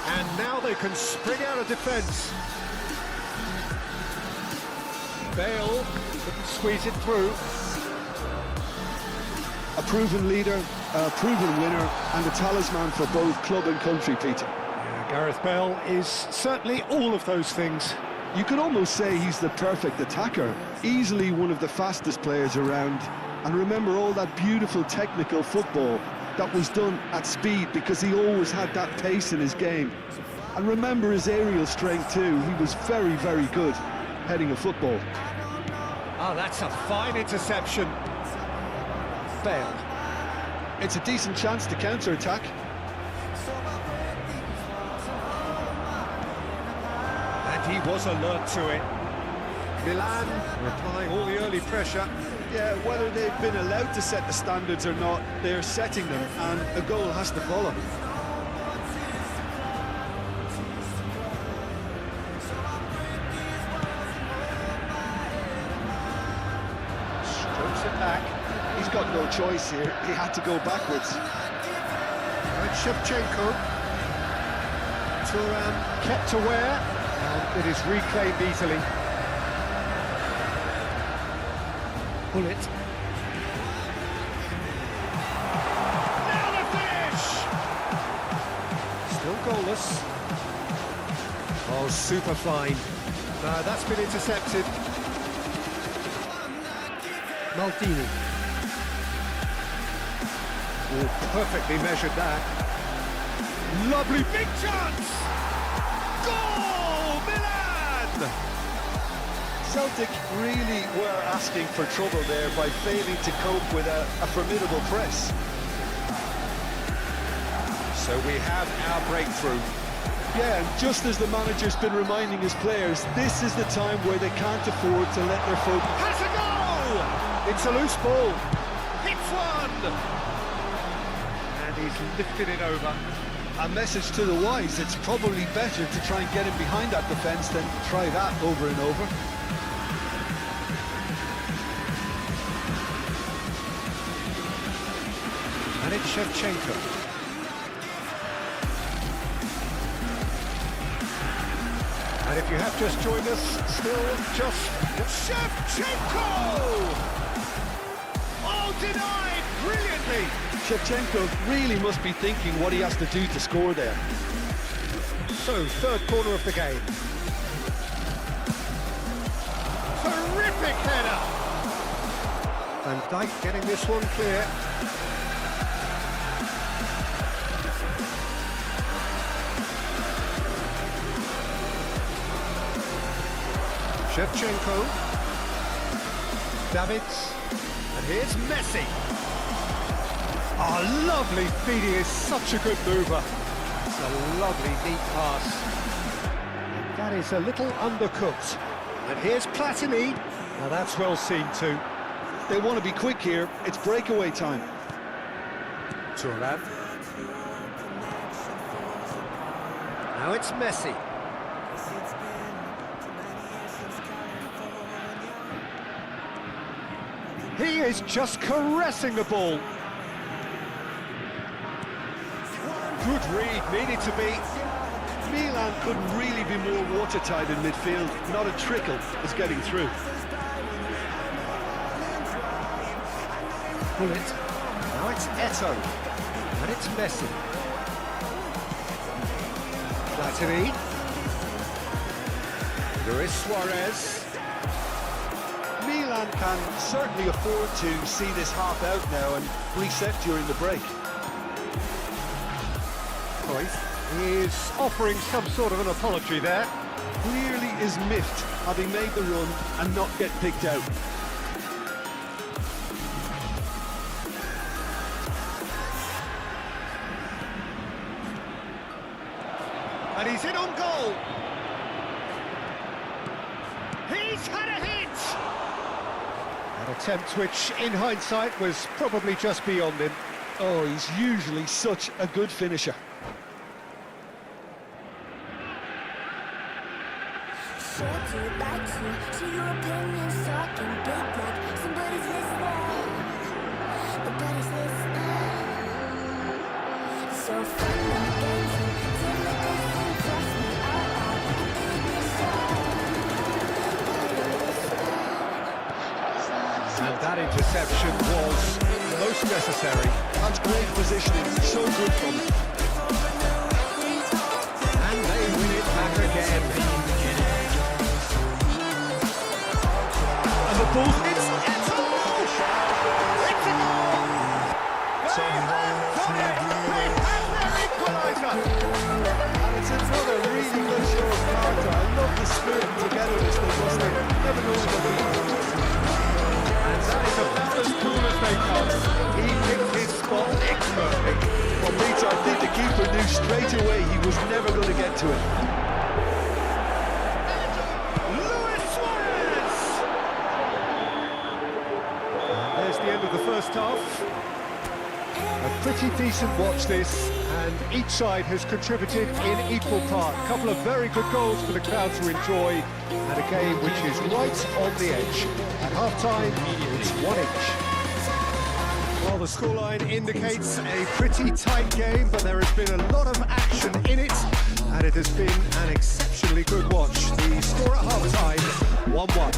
And now they can spring out of defence. Bale couldn't squeeze it through. A proven leader, a proven winner, and a talisman for both club and country, Peter. Yeah, Gareth Bale is certainly all of those things. You could almost say he's the perfect attacker, easily one of the fastest players around. And remember all that beautiful technical football that was done at speed, because he always had that pace in his game. And remember his aerial strength too. He was very, very good heading a football. Oh, that's a fine interception. Bale. It's a decent chance to counter-attack. And he was alert to it. Milan applying all the early pressure. Yeah, whether they've been allowed to set the standards or not, they're setting them, and a goal has to follow. Strokes it back. He's got no choice here. He had to go backwards. And Shevchenko. Thuram kept aware, and it is reclaimed easily. Bullet. Now the finish! Still goalless. Oh, super fine. That's been intercepted. Maldini. Oh, perfectly measured that. Lovely big chance! Goal! Milan! Celtic really were asking for trouble there by failing to cope with a formidable press. So we have our breakthrough. Yeah, and just as the manager's been reminding his players, this is the time where they can't afford to let their focus... Has a goal! It's a loose ball. Hits one! And he's lifted it over. A message to the wise, it's probably better to try and get him behind that defence than try that over and over. And it's Shevchenko. And if you have just joined us, still just... Shevchenko! Oh, denied brilliantly! Shevchenko really must be thinking what he has to do to score there. So, third corner of the game. Terrific header! Van Dijk getting this one clear. Shevchenko. Davids. And here's Messi. Oh, lovely feeding, is such a good mover. It's a lovely, neat pass. And that is a little undercooked. And here's Platini. Now that's well seen too. They want to be quick here. It's breakaway time. Thuram. Now it's Messi. He is just caressing the ball. Good read, needed to be. Milan couldn't really be more watertight in midfield. Not a trickle is getting through. Pull it. Now it's Eto. And it's Messi. Platini. Luis Suarez. Milan can certainly afford to see this half out now and reset during the break. Cruyff is offering some sort of an apology there. Clearly is miffed having made the run and not get picked out. And he's in on goal. He's had a hit. An attempt which, in hindsight, was probably just beyond him. Oh, he's usually such a good finisher. Short to back to, share your opinions, talking big like somebody's listening. Nobody's listening. So fun and games, till the distance cross me out. And that interception was most necessary. That's great positioning, so good from him. And they win it back again. And the ball, It's a goal! It's a goal! They have their equaliser! and it's another really good show of character. I love the spirit and togetherness they must have. Never know what they'll be. And that is about as cool as they come. He picked his spot expertly. Well, Peter, I think the keeper knew straight away he was never going to get to it. Luis Suarez! And there's the end of the first half. A pretty decent watch this, and each side has contributed in equal part. A couple of very good goals for the crowd to enjoy, and a game which is right on the edge. At half-time, it's 1 each. Well, the scoreline indicates a pretty tight game, but there has been a lot of action in it, and it has been an exceptionally good watch. The score at half-time, 1-1.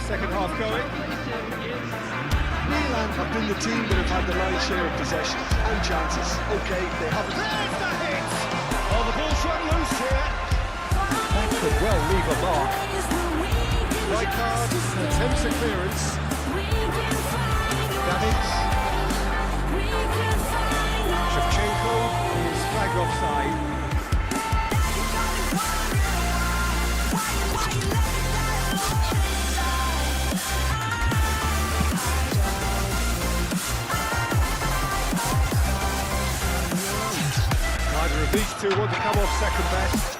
Second half going. Milan have been the team that have had the lion's share of possession and chances. Okay, they haven't. There's the hit! Oh, the ball's run loose here. That could well leave a mark. Right card, attempts a clearance. Davic. Shevchenko is flagged offside. Neither of these two want to come off second best.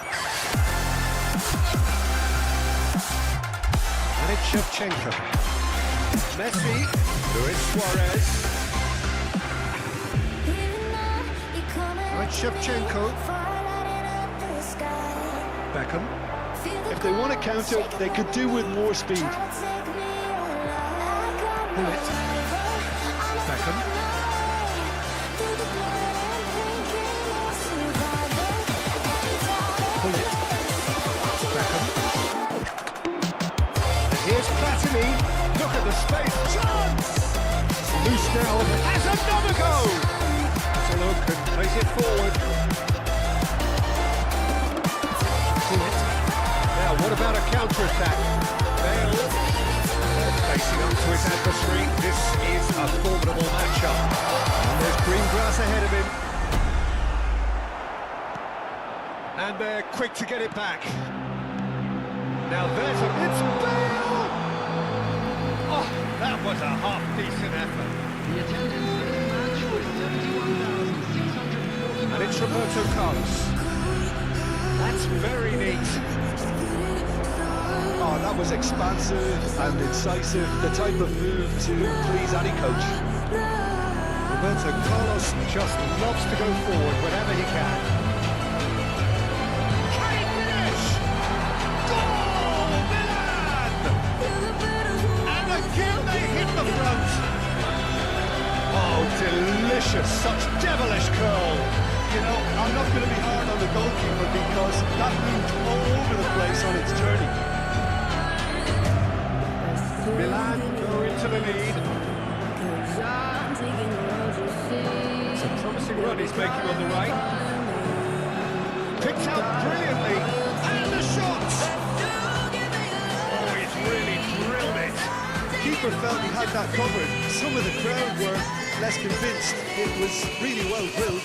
And it's Shevchenko. Messi, Luis Suarez. And it's Shevchenko. Beckham. If they want to counter, they could do with more speed. Pull it. Beckham. Pull it. Beckham. And here's Platini. Look at the space. Chance! Loose now has another go! Has a look and plays it forward. Pull it. Now, what about a counter-attack? Bale. Facing up to his adversary. This is a formidable matchup. And there's green grass ahead of him. And they're quick to get it back. Now there's a... It's Bale! Oh, that was a half-decent effort. The attendance for this match was 71,640. And it's Roberto Carlos. That's very neat. Oh, that was expansive and incisive, the type of move to please any coach. Roberto Carlos just loves to go forward whenever he can. Can he finish? Goal! Milan! And again they hit the front. Oh, delicious, such devilish curl. You know, I'm not going to be hard on the goalkeeper because that moved all over the place on its journey. Milan go into the lead. It's a promising run he's making on the right. Picked out brilliantly. And the shot! Oh, he's really drilled it. Keeper felt he had that covered. Some of the crowd were less convinced. It was really well drilled.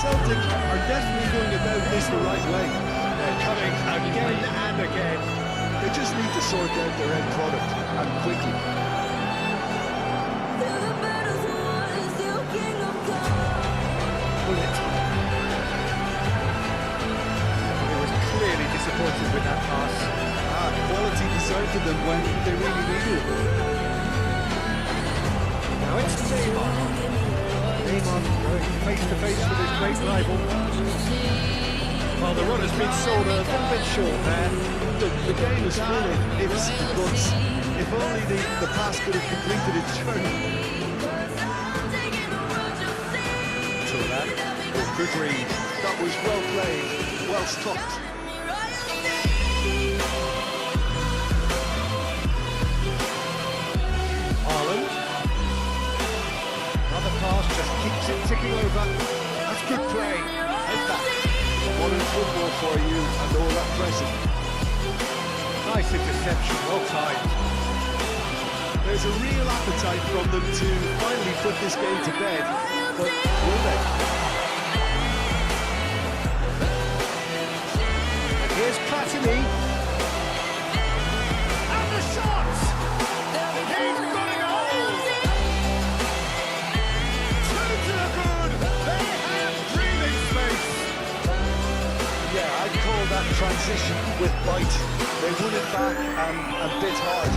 Celtic are definitely going about this the right way. They're coming again and again. They just need to sort out their end product, and quickly. Bullet. He was clearly disappointed with that pass. Quality deserted them when they really needed it. Now it's Neymar. Neymar going face to face with his great rival. Well, the run has been sold a little bit short there. The game is full of ifs and buts. If only the pass could have completed its journey. Good read. That was well played, well stopped. Haaland. Another pass just keeps it ticking over. That's good play. And back. Modern football for you and all that pressing. Nice interception, well timed. There's a real appetite from them to finally put this game to bed, but will they? Here's Platini. And the shot! He's got it all! Two to the good. They have breathing space. Yeah, I'd call that transition with bite. They won it back and a bit hard.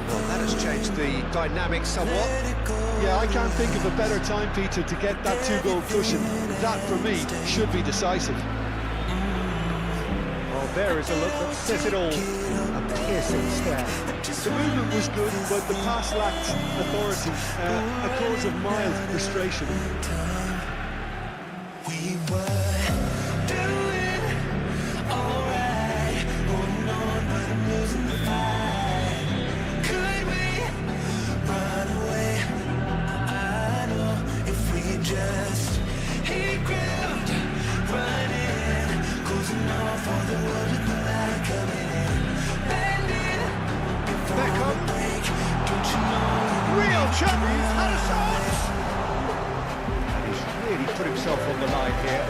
Well, that has changed the dynamic somewhat. Yeah, I can't think of a better time, Peter, to get that two-goal cushion. That, for me, should be decisive. Well, there is a look that says it all. A piercing stare. The movement was good, but the pass lacked authority, a cause of mild frustration. We were doing alright, holding on, but I'm losing the fight. Could we run away? I know if we just hit ground, running, closing off all the world with the light coming in, bending. Beckham. Break, don't you know? Real chance. He's had a shot. And he's really put himself on the line here.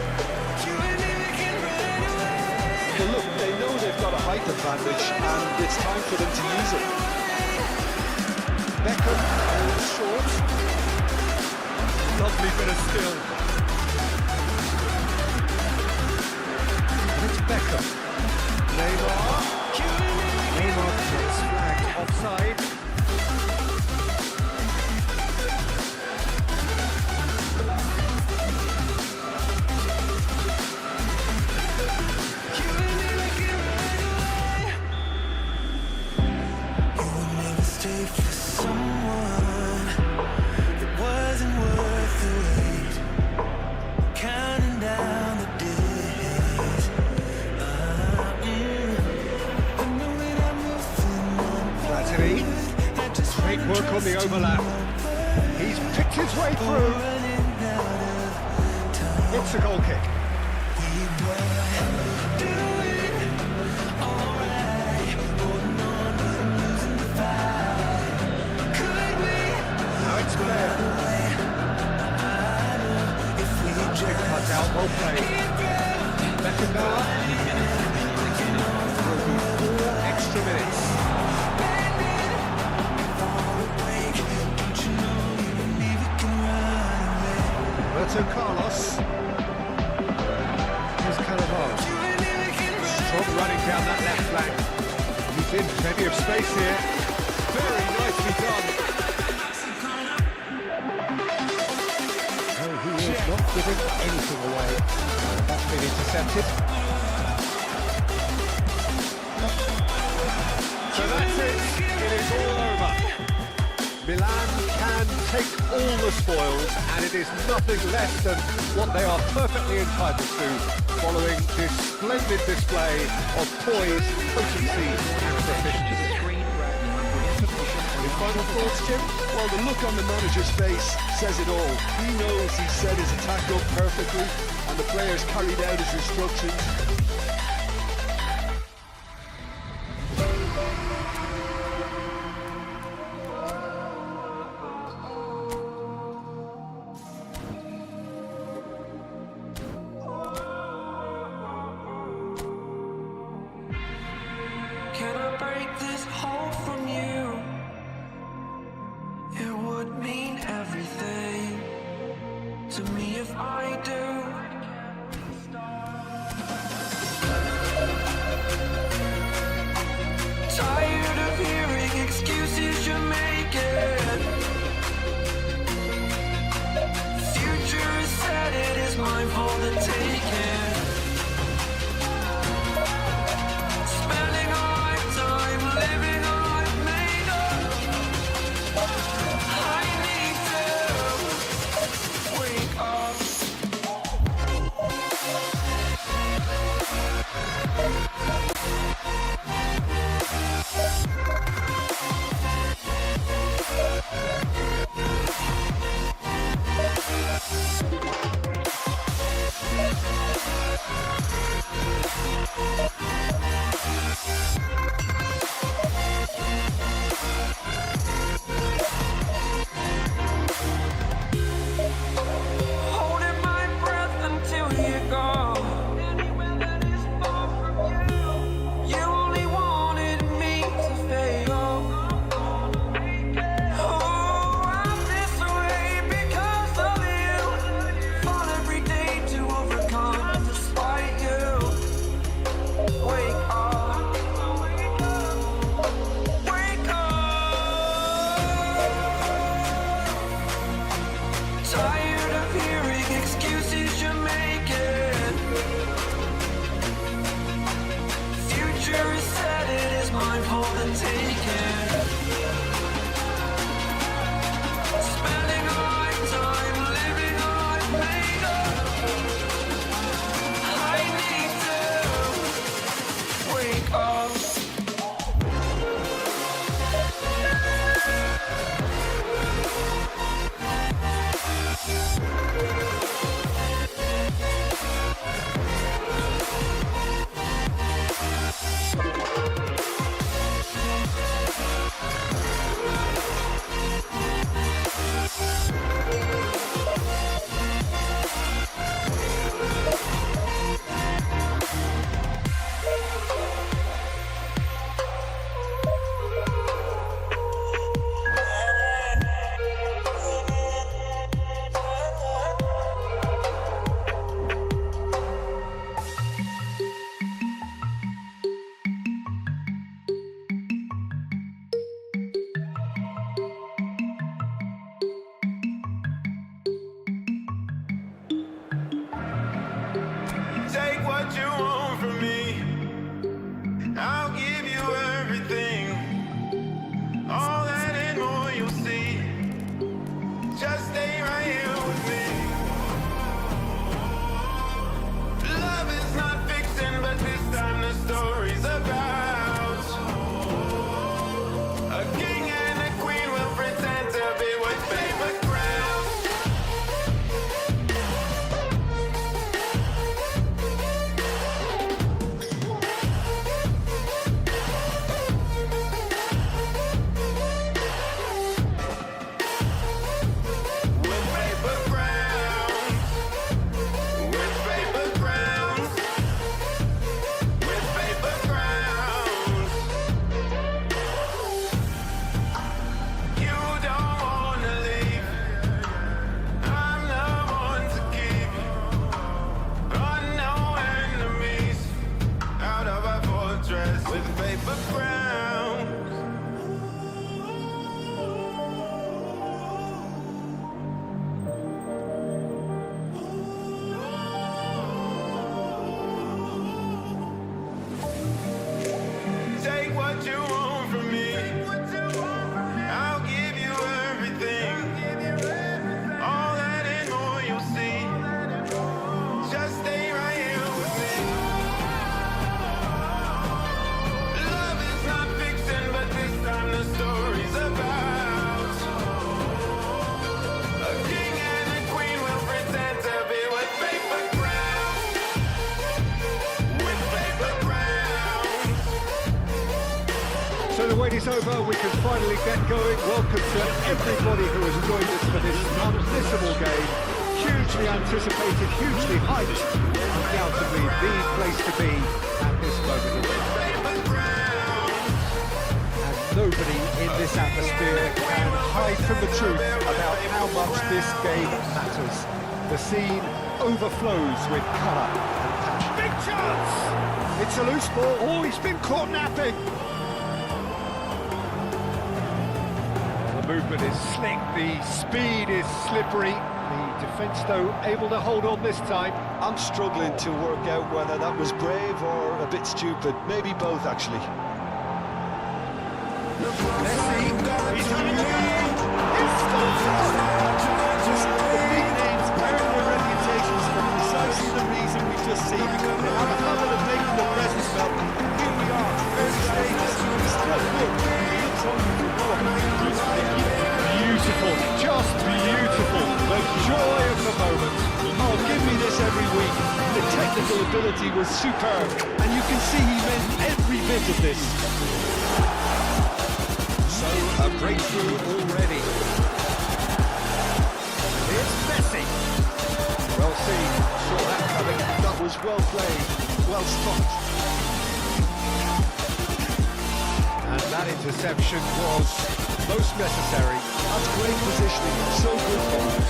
But look, they know they've got a height advantage, and it's time for them to use it. Beckham, short. Lovely bit of skill. And it's Beckham. Neymar. Neymar gets flagged offside. For someone that wasn't worth the wait, counting down the days. Menny. Great work on the overlap. He's picked his way through. It's a goal kick. Now it's clear. Check cut out, well played. Beckenbauer. Will be 4 extra minutes. Roberto Carlos. Here's Carabao. Strong running down that left flank. He's in plenty of space here. Very nicely done. No, he is not giving anything away. That's been intercepted. So that's it. It is all over. Milan can take all the spoils, and it is nothing less than what they are perfectly entitled to, following this splendid display of poise, potency, and proficiency. Any final thoughts, Jim? Well, the look on the manager's face says it all. He knows he set his attack up perfectly, and the players carried out his instructions. Can I break this hold from you? It would mean everything to me if I do. Tired of hearing excuses you're making. Future is set, it is mine for the taking. Spending all my time living all I've made up. I need to wake up. Holding my breath until you go. Anywhere that is far from you. You only wanted me to fail. Oh, I'm this way because of you. Fall every day to overcome despite you. Wake up. Wake up. Tired of hearing excuses you're making. Future is set, it is mine for the taking. Spending all my time living all I've made up. I need to wake up. So the wait is over, we can finally get going. Welcome to everybody who has joined us for this unmissable game. Hugely anticipated, hugely hyped, undoubtedly the place to be at this moment in time. And nobody in this atmosphere can hide from the truth about how much this game matters. The scene overflows with colour and passion. Big chance! It's a loose ball. Oh, he's been caught napping. The movement is slick, the speed is slippery. The defence, though, able to hold on this time. I'm struggling to work out whether that was brave or a bit stupid. Maybe both, actually. Messi, he's having a go. He's scored! The big names earn their reputations for precisely the reason we just seen. They have a habit of making the presence felt. Here we are, early stages. He's still good. He looks hungry for more. Beautiful, just beautiful. The joy of the moment. Oh, give me this every week. The technical ability was superb, and you can see he meant every bit of this. So, a breakthrough already. Here's Messi. Well seen, saw that coming. That was well played, well stopped. And that interception was most necessary. That's great positioning, so good for him.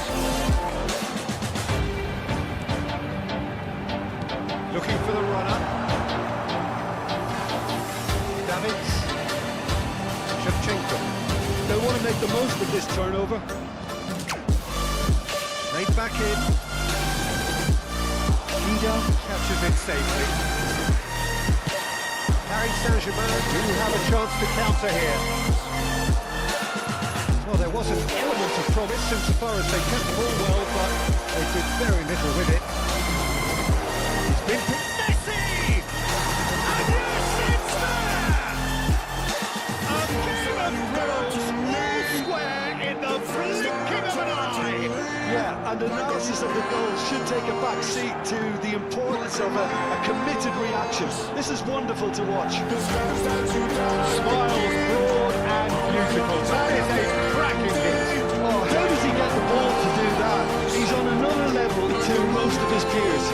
Looking for the runner. Davids. Shevchenko. They want to make the most of this turnover. Made back in. Ida catches it safely. Paris Saint-Germain do have a chance to counter here. Well, there was an element of promise insofar as they kept the ball well, but they did very little with it. It's been to Messi! And yes, it's there! A game of throws, all square in the blinking of an eye! Yeah, and analysis of the goals should take a back seat to the importance of a committed reaction. This is wonderful to watch. Smiles broad and beautiful. That is a cracking hit. Oh, how does he get the ball to do that? He's on another level to most of his peers.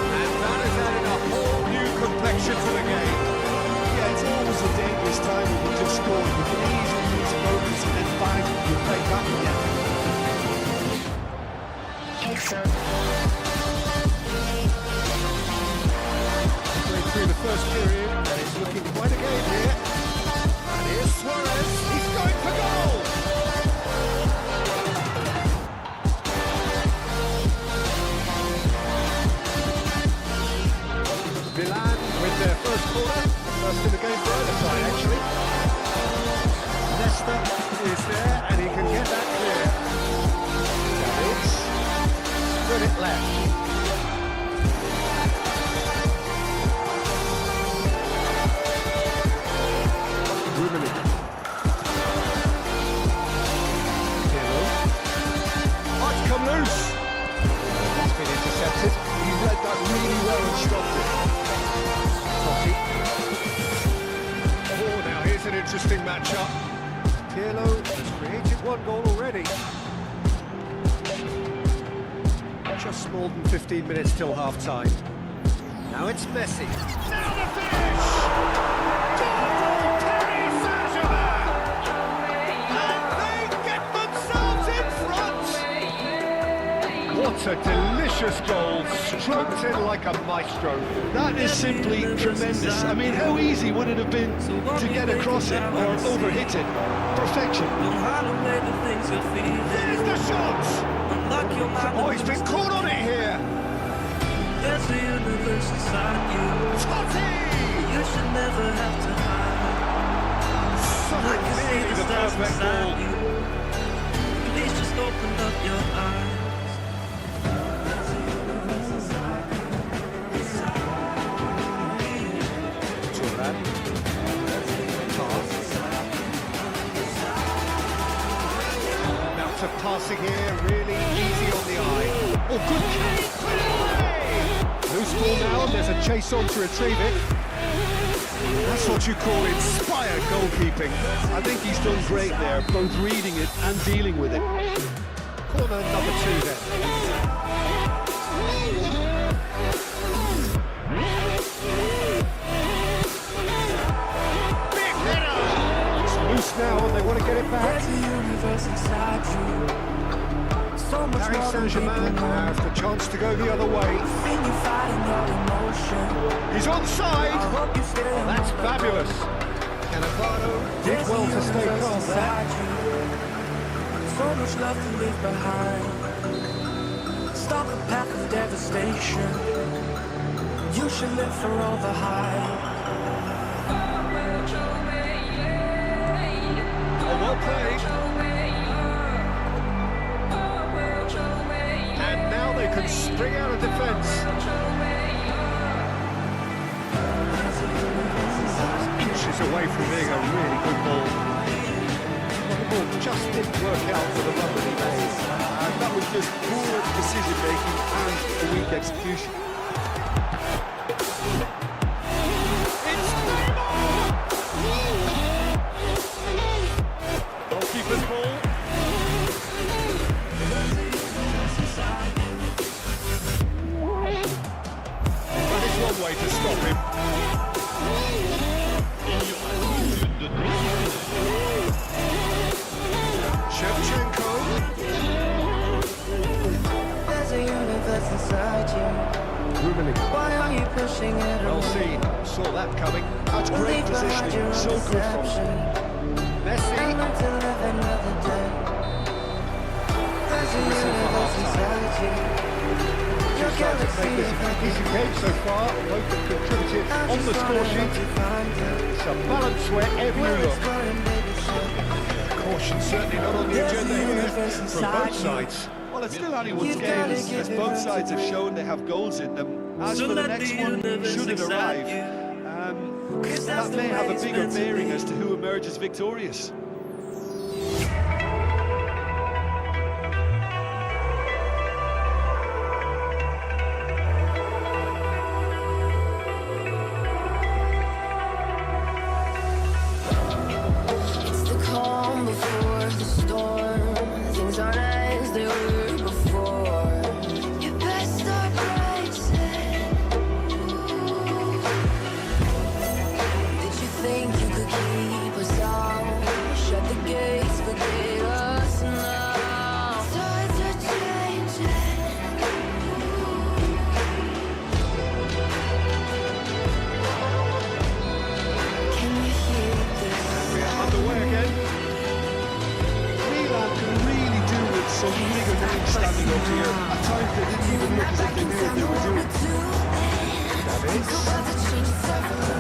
And that has added a whole new complexion to the game. Yeah, it's always a dangerous time when you just score. You can easily lose focus and then bang, you play back again. Going through the first period, and it's looking quite a game here. And here's Suarez, he's going for goal! Milan with their first corner, first in the game for either side actually. Nesta is there, and he can get that clear. Davids, spread it left. Might come loose. That's been intercepted. He read that really well and stopped it. Oh, now here's an interesting matchup. Pirlo has created one goal already. Just more than 15 minutes till half-time. Now it's Messi. Now the finish! Goal, Paris Saint-Germain! And they get themselves in front! What a delicious goal, stroked in like a maestro. That is simply tremendous. I mean, how easy would it have been to get across it or overhit it? Perfection. There's the shot! Oh, he's been caught on it here! There's a universe inside you. Totti! You should never have to hide. So I can see nearly the the stars perfect inside ball. you. Please just open up your eyes. Turan. Pass. Amount of passing here, really easy on the eye. Oh, good catch! Put it away! Loose ball now, there's a chase on to retrieve it. Has what you call inspired goalkeeping. I think he's done great there, both reading it and dealing with it. Corner number 2 then. Big header! It's loose now and they want to get it back. There's a universe inside you. So much Paris more than Saint-Germain people know. have the chance to go the other way. Think you're fighting your emotion. He's onside. I hope you stay in That's my way. fabulous. Cannavaro did There's well a to stay universe calm there. inside you. So much love to leave behind. Stop the path of devastation. You should live for all the hype. Oh, well played. And now they can spring out of defence. Inches away from being a really good ball. Well, the ball just didn't work out for the run that he made. And that was just poor decision making and a weak execution. Goalkeeper's ball. That is one way to stop him. Shevchenko. There's a universe inside you. Rubelik. Why are you pushing it Well away? seen. Saw that coming. That's great Leave behind positioning, your so good from him. deception. Messi. And learn to live another day. There's a Whistle for universe half-time. inside you. Your Just like to galaxy make this is a decent game so far. Both have contributed I on the just score wanna help sheet. you find it. It's a balance wherever you Where it's look. going, baby, say. Caution certainly not on the There's agenda a here universe from inside both you. sides. Well, it's still anyone's You've game, gotta as give it both up sides to have me. shown they have goals in them. As So for the let next the one, universe should it excite arrive, you. that may have a bigger bearing as to who emerges victorious. It's the calm before the storm. Things aren't as they were before. You best start bracing. Did you think you could keep us out? Shut the gates, forget us now. Tides are changing. Can you hear this? We're underway again. Milan can really do with some bigger names standing up here. At times they didn't even look as if they knew what they were doing.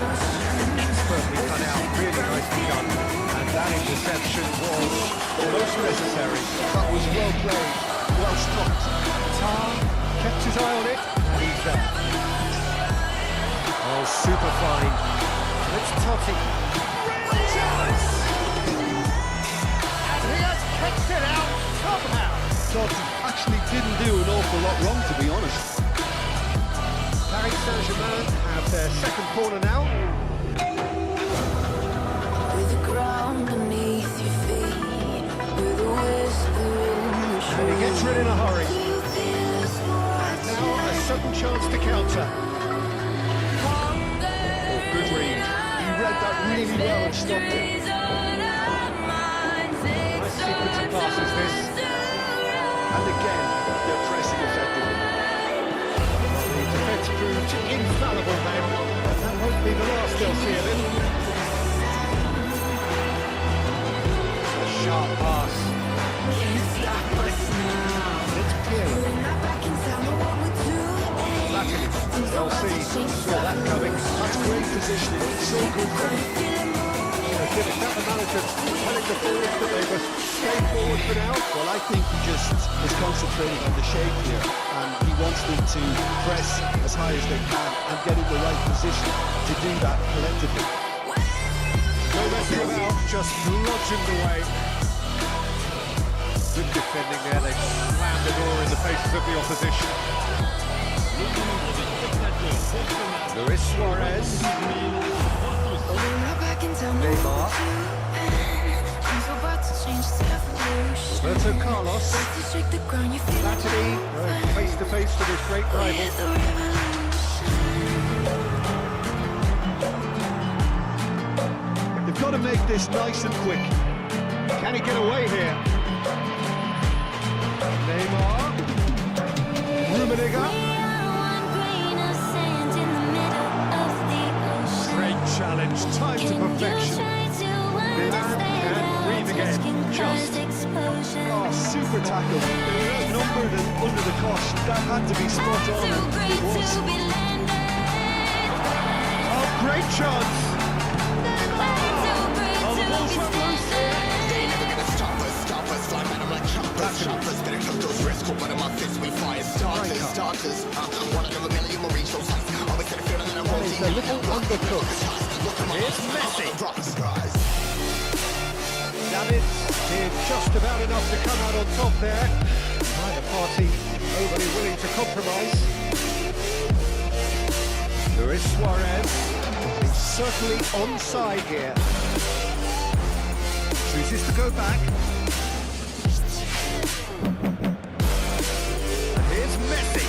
Expertly cut out, really nicely done. And that interception was almost necessary. That was well played, well stopped. Tar kept his eye on it, and he's there. Oh, super fine. It's Totti. Real chance! And he has kicked it out somehow. Totti actually didn't do an awful lot wrong, to be honest. Paris Saint-Germain have their second corner now. With the ground beneath your feet, with a whisper in the trees. And he gets rid in a hurry. You feel us watching. Now a sudden chance to counter. Oh, good read. He read that really well and stopped it. Nice sequence of passes this. And again, they're pressing effectively. The defence proved infallible then. And that won't be the last they'll see of him. A sharp pass. Can't stop us now. It's Pirlo. We're not back in town, but what we do. Latin. Well seen. Saw that coming. That's great positioning, so good from him. Give it that the manager telling the forwards that they must stay forward for now. Well, I think he just is concentrating on the shape here, and he wants them to press as high as they can and get in the right position to do that collectively. No messing about, just bludgeoned away. Good defending there, they slammed the door in the faces of the opposition. Luis Suarez. Roberto Carlos. Latterly, face to face with his great rival. They've got to make this nice and quick. Can he get away here? Neymar. Rummenigge. Great challenge, time to perfection. Milan can breathe again. Just. Oh, super tackle. They were outnumbered and under the cosh. That had to be spot on. It was. Oh, great chance. Oh, the ball's run loose. He's a little undercooked. Here's Messi. David did just about enough to come out on top there. Neither party overly willing to compromise. Luis Suarez is certainly onside here. Chooses to go back. And here's Messi.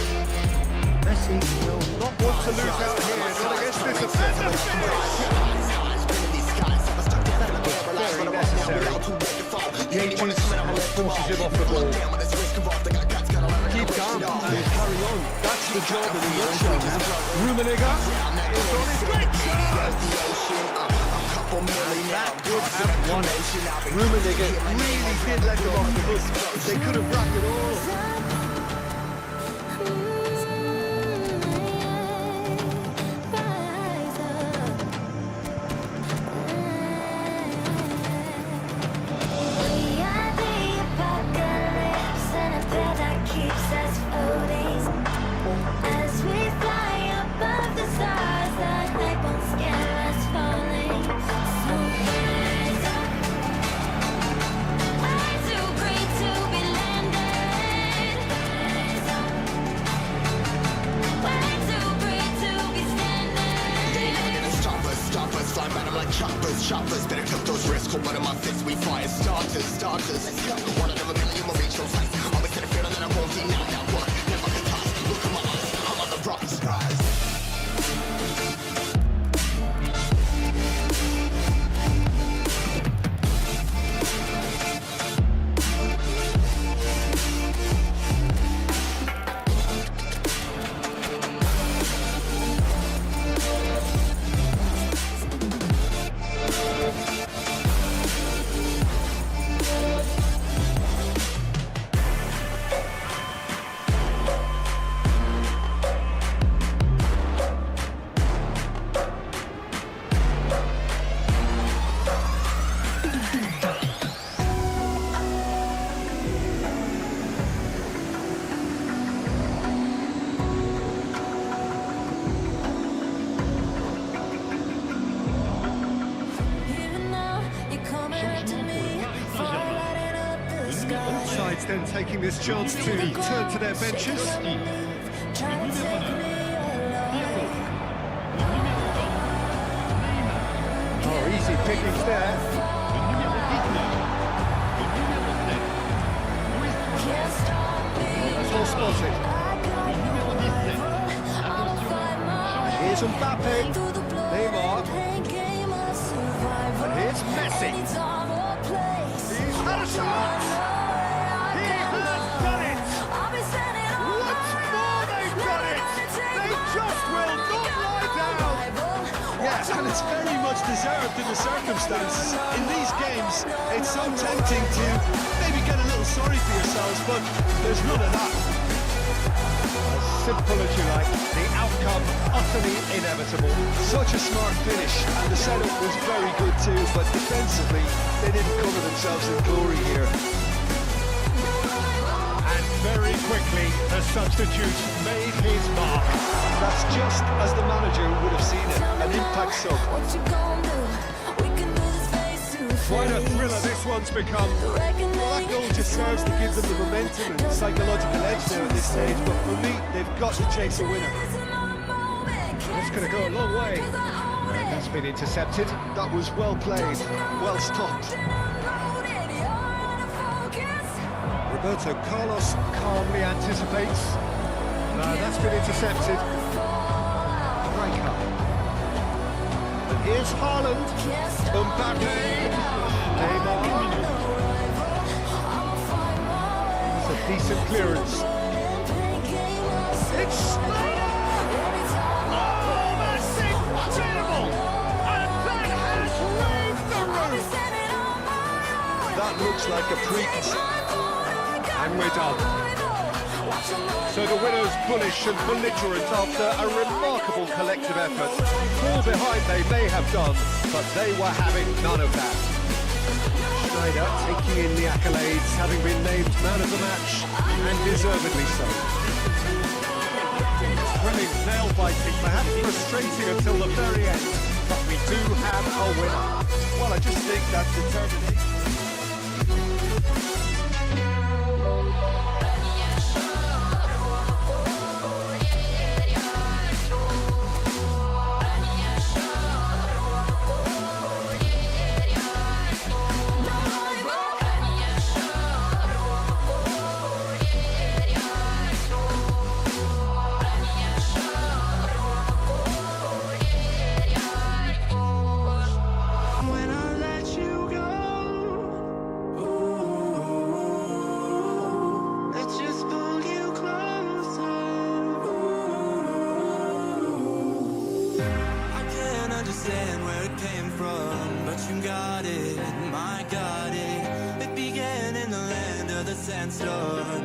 Messi will not want to lose out here, not against this offender. Very necessary. Yates forces him off the ball. Keep calm and carry on. That's the job in a nutshell now. Rummenigge is on his great chance. And that would have won it. Rummenigge really did let him off the hook. They could have wrapped it all. Choppers, better took those risks. Hold one of my fists, we fire starters. One of them a million will reach those heights. Always in the field and then I won't see now what? Never can toss. Look at my eyes, I'm on the rocks, guys. Sides then taking this chance to turn to their benches. Oh, easy pickings there. That's all spotted. Here's Mbappe, Neymar, and here's Messi. He's had a shot! He has done it! Once more they've done it! They just will not lie down! Yes, and it's very much deserved in the circumstances. In these games, it's so tempting to maybe get a little sorry for yourselves, but there's none of that. As simple as you like, the outcome utterly inevitable. Such a smart finish, and the setup was very good too, but defensively, they didn't cover themselves in glory here. And very quickly, the substitute made his mark. That's just as the manager would have seen it, an impact sub. Quite a thriller this one's become. Well, that goal just serves to give them the momentum and psychological edge there at this stage, but for me, they've got to chase a winner. It's going to go a long way. And that's been intercepted. That was well played, well stopped. Roberto Carlos calmly anticipates. That's been intercepted. Break up. And here's Haaland. Mbappe. Neymar. It's a decent clearance. It's Snyder! Oh, that's incredible! And that has raved the roof! That looks like a preconcept. And we're done. So the winners bullish and belligerent after a remarkable collective effort. Fall behind they may have done, but they were having none of that. Schneider taking in the accolades, having been named man of the match, and deservedly so. Thrilling, nail-biting, perhaps frustrating until the very end, but we do have a winner. Well, I just think that determination. When I let you go, ooh, I just pull you closer. I can't understand where it came from, but you got it, I got it. It began in the land of the sandstorm.